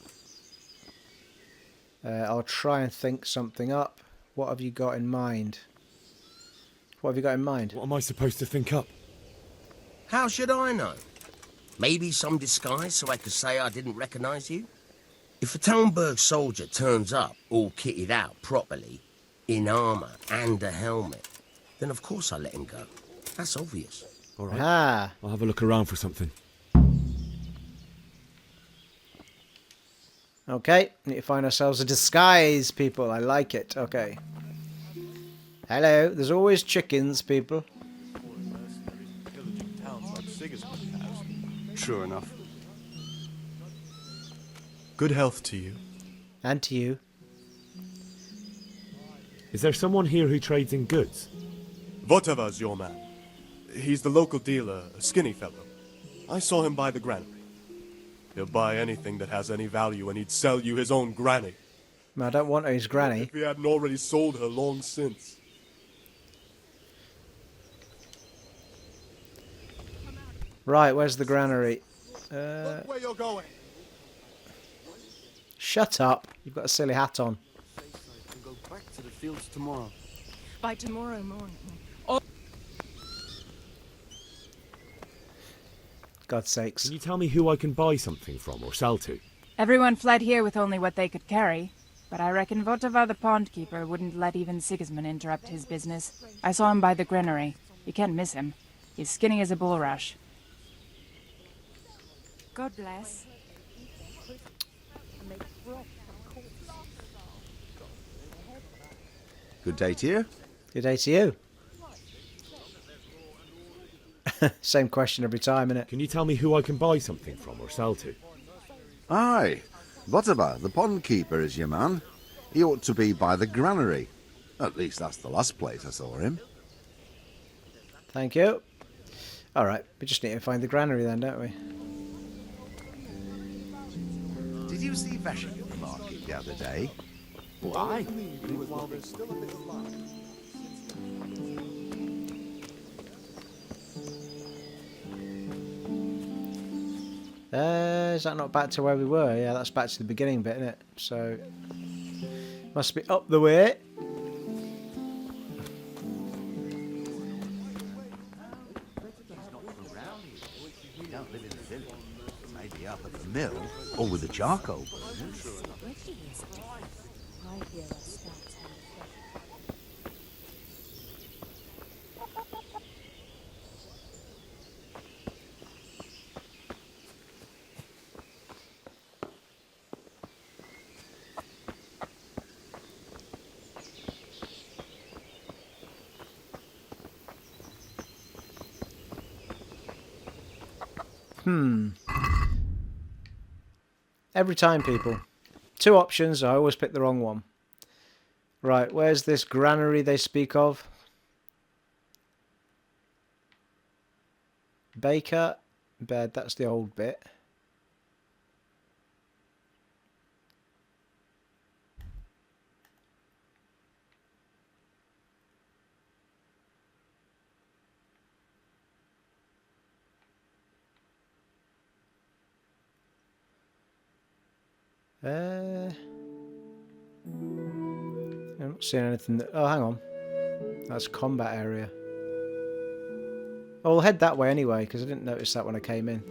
I'll try and think something up. What have you got in mind? What have you got in mind? What am I supposed to think up? How should I know? Maybe some disguise so I could say I didn't recognize you? If a Talmberg soldier turns up all kitted out properly, in armour and a helmet, then of course I let him go. That's obvious. All right. Ah. I'll have a look around for something. Okay, need to find ourselves a disguise, people. I like it. Okay. Hello, there's always chickens, people. Sure enough. Good health to you. And to you. Is there someone here who trades in goods? Votava's your man. He's the local dealer, a skinny fellow. I saw him by the granary. He'll buy anything that has any value, and he'd sell you his own granny. I don't want his granny. If he hadn't already sold her long since. Right, where's the granary? Look where you're going. Shut up. You've got a silly hat on. And go back to the fields tomorrow. By tomorrow morning. God's sakes. Can you tell me who I can buy something from or sell to? Everyone fled here with only what they could carry. But I reckon Votava the pond keeper wouldn't let even Sigismund interrupt his business. I saw him by the granary. You can't miss him. He's skinny as a bulrush. God bless. Good day to you. Good day to you. Same question every time, innit? Can you tell me who I can buy something from or sell to? Aye. Votava, the pond keeper, is your man. He ought to be by the granary. At least that's the last place I saw him. Thank you. Alright, we just need to find the granary then, don't we? Did you see Vashik at the market the other day? Why? While there's still a bit of light. Is that not back to where we were? Yeah, that's back to the beginning bit, isn't it? So, must be up the way. You don't live in the village. Maybe up at the mill or with the charcoal. Every time, people. Two options, I always pick the wrong one. Right, where's this granary they speak of? Baker, bed, that's the old bit. I'm not seeing anything that... Oh, hang on. That's combat area. Oh, we'll head that way anyway, because I didn't notice that when I came in.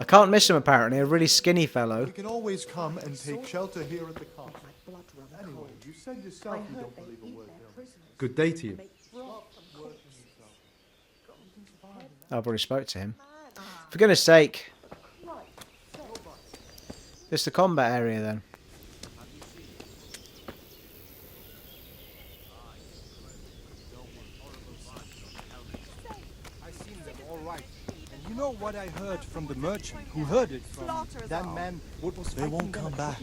I can't miss him apparently, a really skinny fellow. We can always come and take shelter here at the castle. Anyway, you said yourself you don't believe a word. Good day to you. I've already spoke to him. For goodness sake. It's the combat area then. I've seen them all right. And you know what I heard from the merchant who heard it from that man what was They won't come back.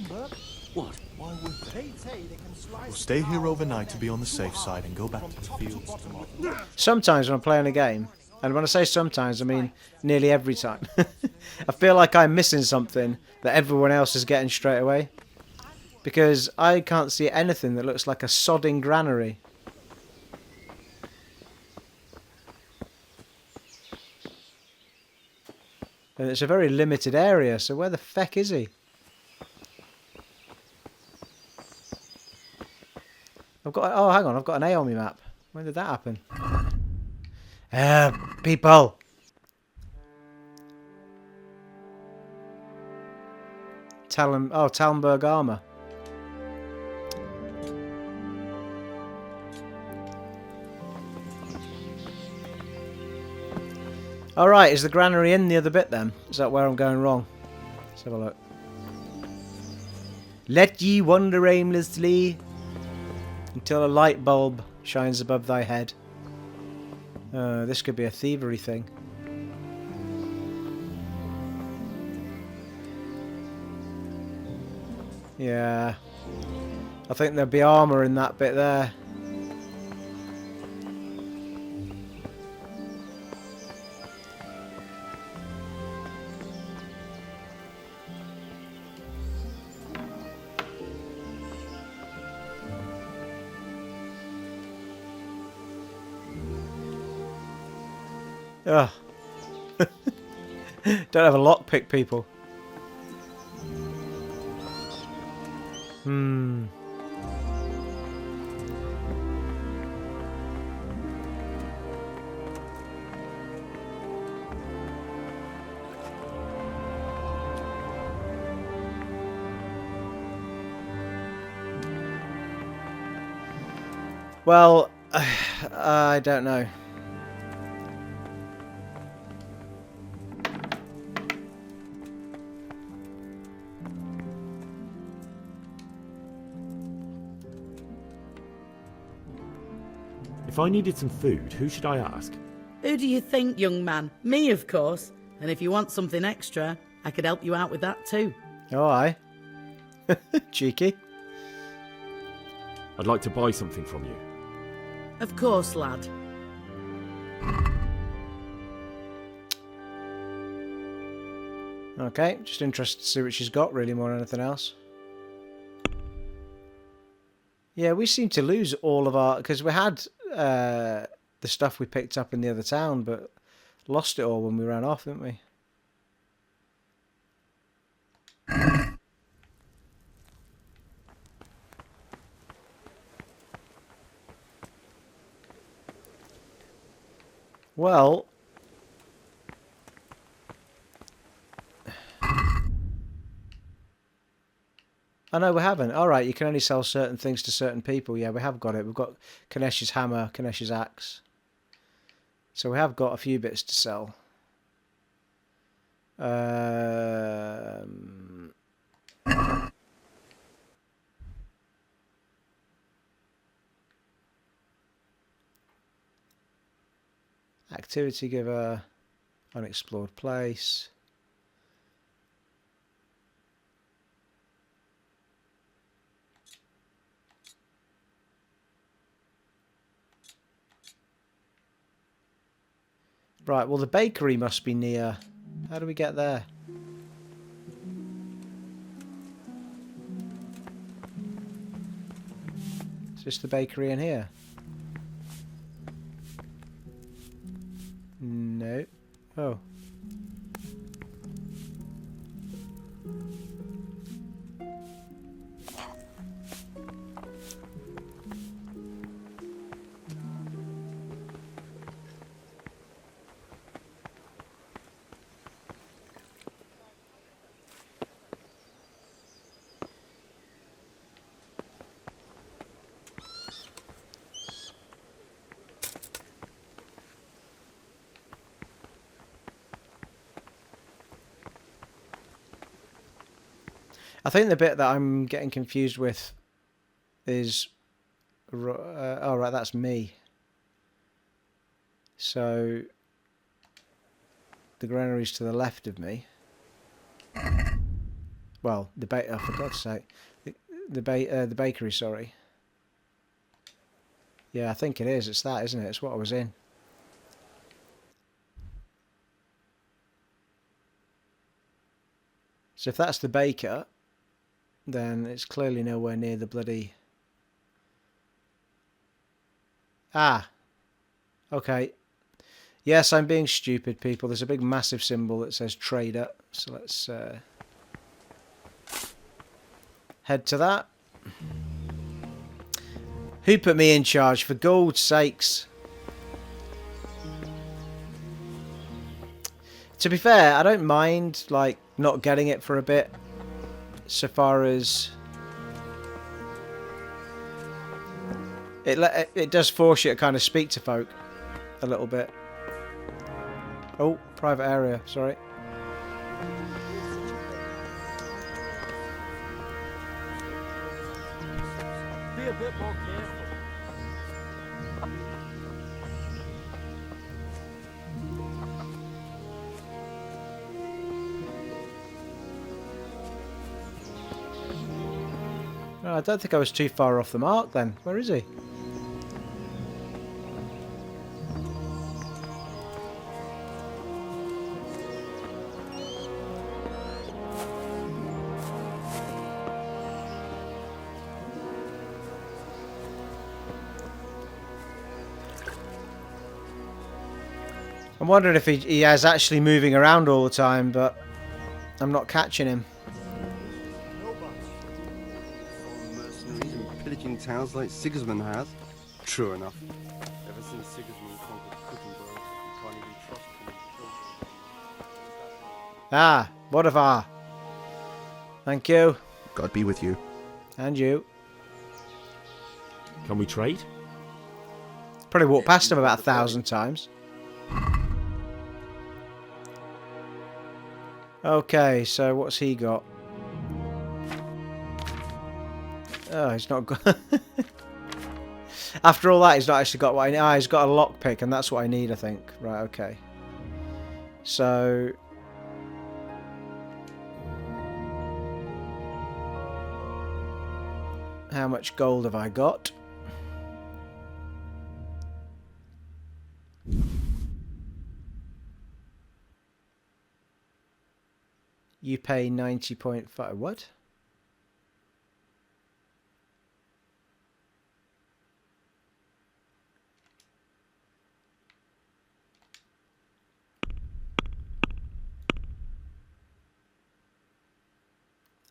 What? Why would they? They say they can slice We'll stay here overnight to be on the safe side and go back to the fields tomorrow. Sometimes when I'm playing a game, and when I say sometimes, I mean nearly every time, I feel like I'm missing something that everyone else is getting straight away. Because I can't see anything that looks like a sodding granary. And it's a very limited area, so where the feck is he? Oh, hang on, I've got an A on my map. When did that happen? People! Talmberg armor. Alright, is the granary in the other bit then? Is that where I'm going wrong? Let's have a look. Let ye wander aimlessly until a light bulb shines above thy head. This could be a thievery thing. Yeah. I think there'd be armour in that bit there. Ugh. Don't have a lockpick, people. Well, I don't know. If I needed some food, who should I ask? Who do you think, young man? Me, of course. And if you want something extra, I could help you out with that too. Oh, aye. Cheeky. I'd like to buy something from you. Of course, lad. Okay, just interested to see what she's got really more than anything else. Yeah, we seem to lose all of our... Because we had the stuff we picked up in the other town, but lost it all when we ran off, didn't we? Well... Oh no, we haven't. Alright, you can only sell certain things to certain people. Yeah, we have got it. We've got Kanesh's hammer, Kanesh's axe. So we have got a few bits to sell. Activity giver, unexplored place. Right, well the bakery must be near. How do we get there? Is this the bakery in here? No. Oh. I think the bit that I'm getting confused with is... oh, right, that's me. So... the granary's to the left of me. Well, oh, for God's sake. The bakery, sorry. Yeah, I think it is. It's that, isn't it? It's what I was in. So if that's the baker... then it's clearly nowhere near the bloody... Ah! Okay. Yes, I'm being stupid, people. There's a big massive symbol that says trader. So let's head to that. Who put me in charge? For God's sakes. To be fair, I don't mind, like, not getting it for a bit. So far as it does force you to kind of speak to folk a little bit. Oh, private area, sorry. Be a bit more careful. Oh, I don't think I was too far off the mark then. Where is he? I'm wondering if he is actually moving around all the time, but I'm not catching him. Mercenaries and pillaging towns like Sigismund has. True enough. Ever since Sigismund conquered Kuttenberg, you can't even trust common children. Ah, what of our? Thank you. God be with you. And you. Can we trade? Probably walked past him about 1,000 times. Okay, so what's he got? Oh, he's not got... After all that, he's not actually got what I need. Ah, he's got a lockpick, and that's what I need, I think. Right, okay. So... how much gold have I got? You pay 90.5. What?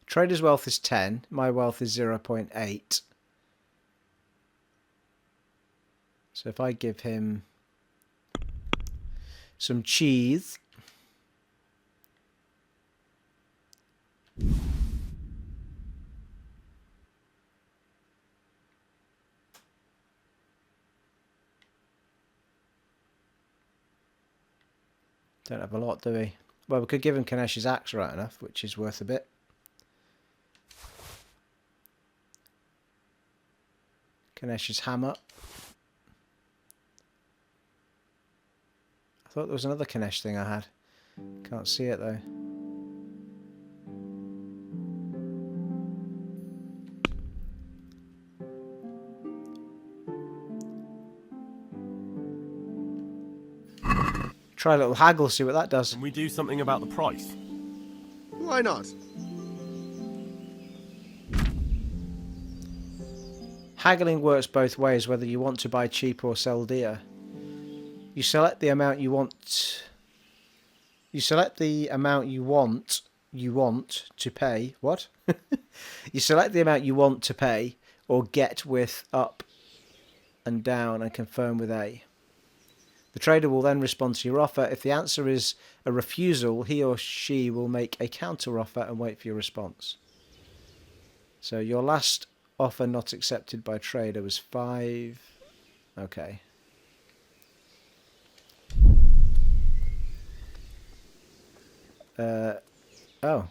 Trader's wealth is 10. My wealth is 0.8. So if I give him some cheese... Don't have a lot, do we? Well, we could give him Kanesh's axe right enough, which is worth a bit. Kanesh's hammer. I thought there was another Kanesh thing I had. Can't see it though. Try a little haggle, see what that does. Can we do something about the price? Why not? Haggling works both ways, whether you want to buy cheap or sell dear. You select the amount you want. You select the amount you want to pay. What? You select the amount you want to pay, or get with up and down and confirm with A. The trader will then respond to your offer. If the answer is a refusal, he or she will make a counter offer and wait for your response. So your last offer not accepted by trader was 5. Okay. Oh.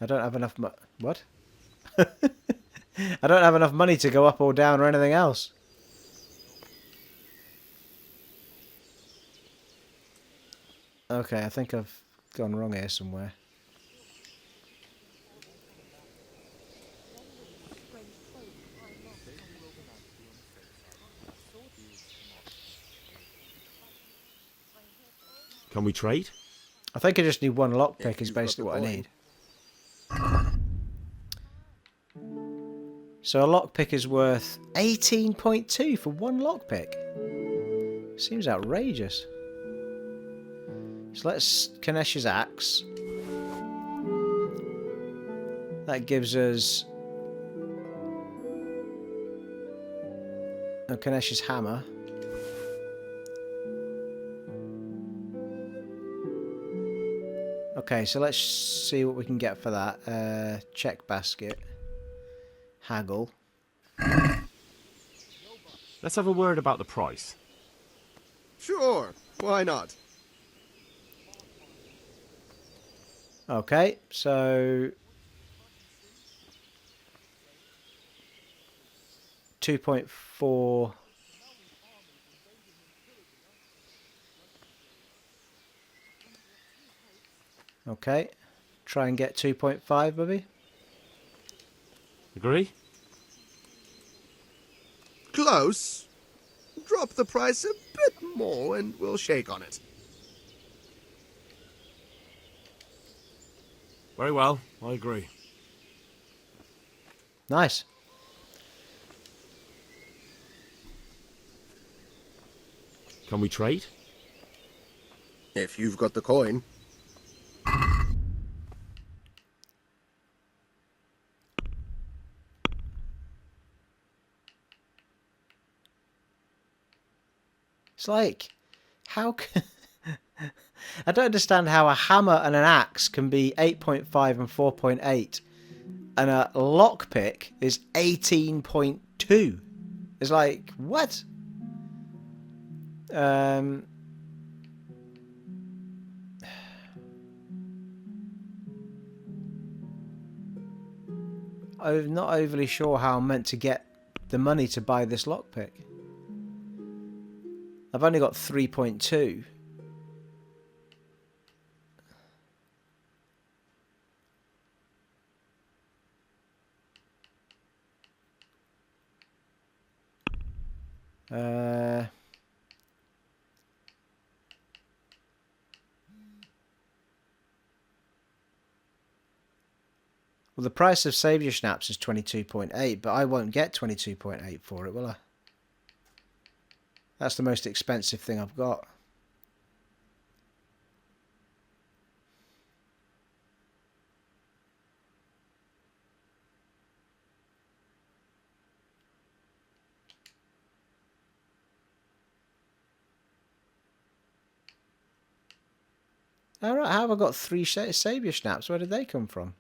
I don't have enough what? I don't have enough money to go up or down or anything else. Okay, I think I've gone wrong here somewhere. Can we trade? I think I just need one lockpick is basically what I need. So a lockpick is worth 18.2 for one lockpick. Seems outrageous. So let's Kanesh's axe. That gives us Kanesh's hammer. Okay, so let's see what we can get for that. Check basket. Haggle. Let's have a word about the price. Sure, why not? Okay, so 2.4. Okay, try and get 2.5, maybe. Agree? Close. Drop the price a bit more and we'll shake on it. Very well, I agree. Nice. Can we trade? If you've got the coin. It's like, how can... I don't understand how a hammer and an axe can be 8.5 and 4.8 and a lockpick is 18.2. It's like, what? I'm not overly sure how I'm meant to get the money to buy this lockpick. I've only got 3.2. Well, the price of Saviour Schnapps is 22.8, but I won't get 22.8 for it, will I? That's the most expensive thing I've got. Alright, how have I got 3 Saviour Schnapps? Where did they come from?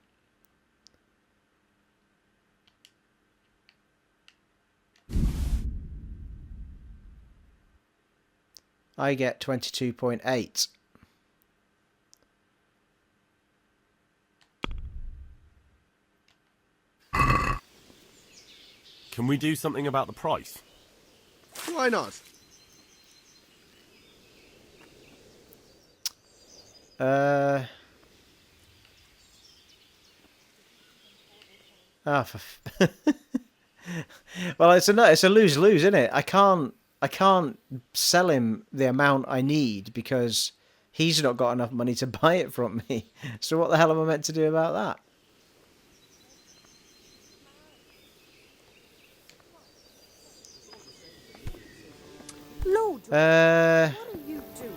I get 22.8. Can we do something about the price? Why not? Well, it's a lose-lose, isn't it? I can't sell him the amount I need because he's not got enough money to buy it from me. So what the hell am I meant to do about that? Lord, what are you doing?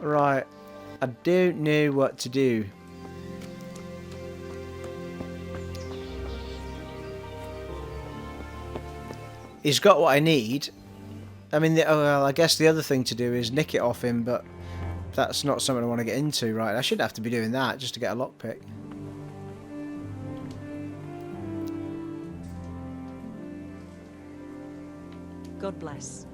Right. I don't know what to do. He's got what I need. I mean, well, I guess the other thing to do is nick it off him, but that's not something I want to get into, right? I should have to be doing that just to get a lockpick. God bless.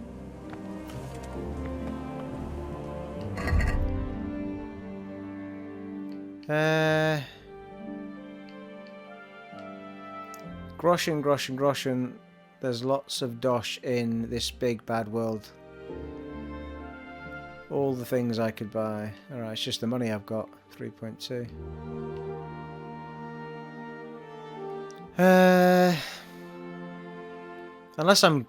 Groschen, Groschen, Groschen. There's lots of dosh in this big bad world. All the things I could buy. Alright, it's just the money I've got. 3.2. Unless I'm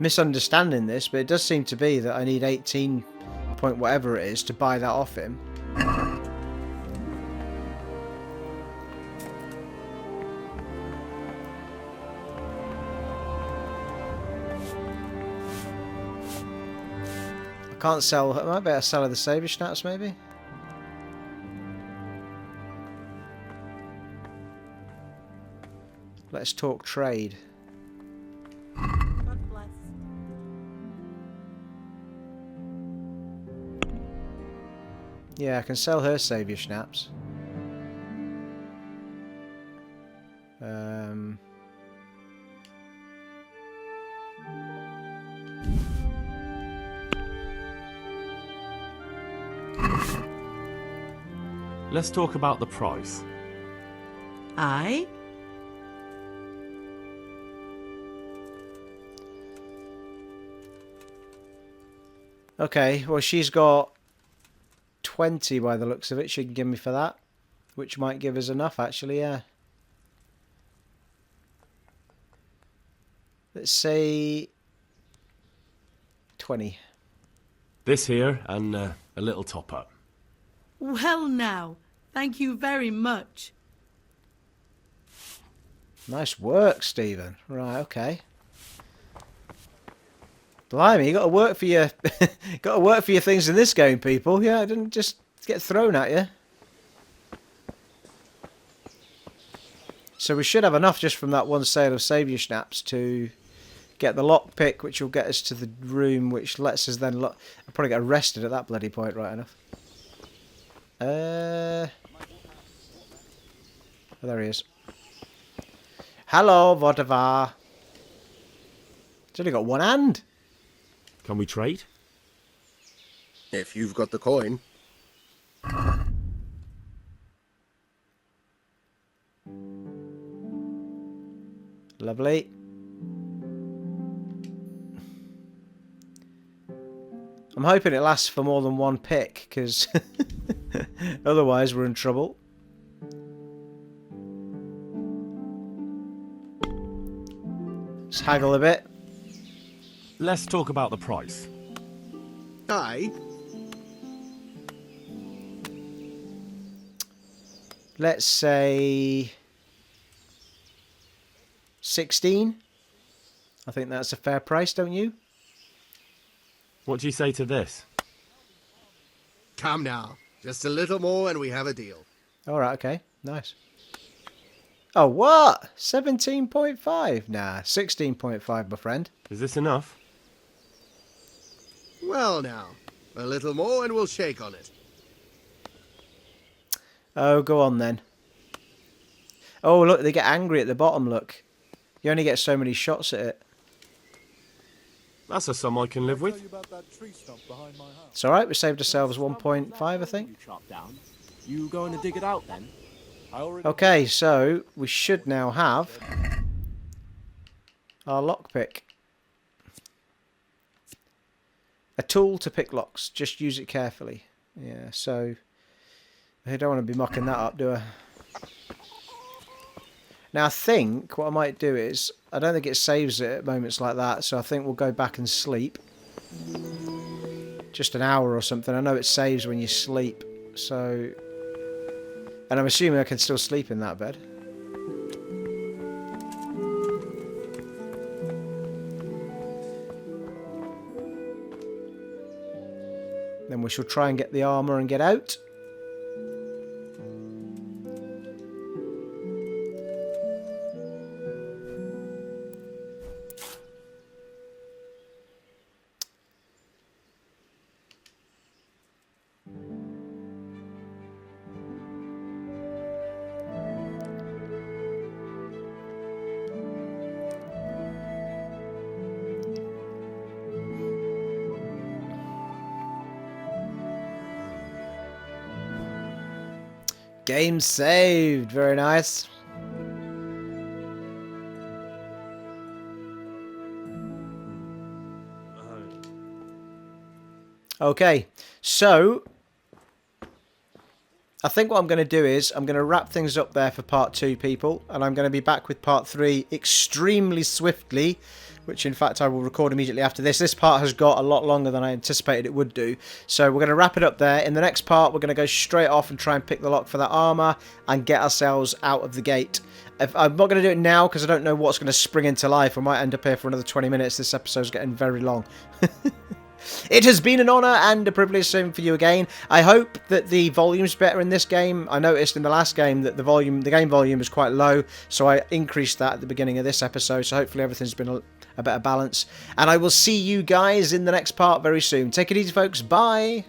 misunderstanding this, but it does seem to be that I need 18 point whatever it is to buy that off him. I can't sell. I might be able to sell her the Saviour Snaps, maybe. Let's talk trade. God bless. Yeah, I can sell her Saviour Snaps. Let's talk about the price. Aye? Okay, well she's got 20 by the looks of it. She can give me for that, which might give us enough actually, yeah. Let's say 20. This here and a little top up. Well now, thank you very much. Nice work, Stephen. Right, okay. Blimey, you got to work for your, got to work for your things in this game, people. Yeah, I didn't just get thrown at you. So we should have enough just from that one sale of Saviour Snaps to get the lockpick, which will get us to the room, which lets us then lock. I'll probably get arrested at that bloody point, right enough. Oh, there he is. Hello, whatever. He's only got one hand. Can we trade? If you've got the coin. Lovely. I'm hoping it lasts for more than one pick, because otherwise we're in trouble. Let's haggle a bit. Let's talk about the price. Aye. Let's say 16. I think that's a fair price, don't you? What do you say to this? Come now. Just a little more and we have a deal. Alright, okay. Nice. Oh, what? 17.5? Nah, 16.5, my friend. Is this enough? Well now. A little more and we'll shake on it. Oh, go on then. Oh, look, they get angry at the bottom, look. You only get so many shots at it. That's a sum I can live with. It's alright, we saved ourselves 1.5, I think. You going to dig it out then? Okay, so we should now have our lockpick. A tool to pick locks. Just use it carefully. Yeah, so I don't want to be mucking that up, do I? Now I think what I might do is, I don't think it saves it at moments like that, so I think we'll go back and sleep. Just an hour or something. I know it saves when you sleep, so... And I'm assuming I can still sleep in that bed. we shall try and get the armour and get out. Game saved. Very nice. Okay, so I think what I'm going to do is I'm going to wrap things up there for part 2, people, and I'm going to be back with part 3 extremely swiftly, which in fact I will record immediately after this. This part has got a lot longer than I anticipated it would do, so we're going to wrap it up there. In the next part, we're going to go straight off and try and pick the lock for that armour and get ourselves out of the gate. I'm not going to do it now because I don't know what's going to spring into life. I might end up here for another 20 minutes. This episode's getting very long. It has been an honour and a privilege for you again. I hope that the volume's better in this game. I noticed in the last game that the game volume is quite low, so I increased that at the beginning of this episode, so hopefully everything's been a better balance. And I will see you guys in the next part very soon. Take it easy, folks. Bye!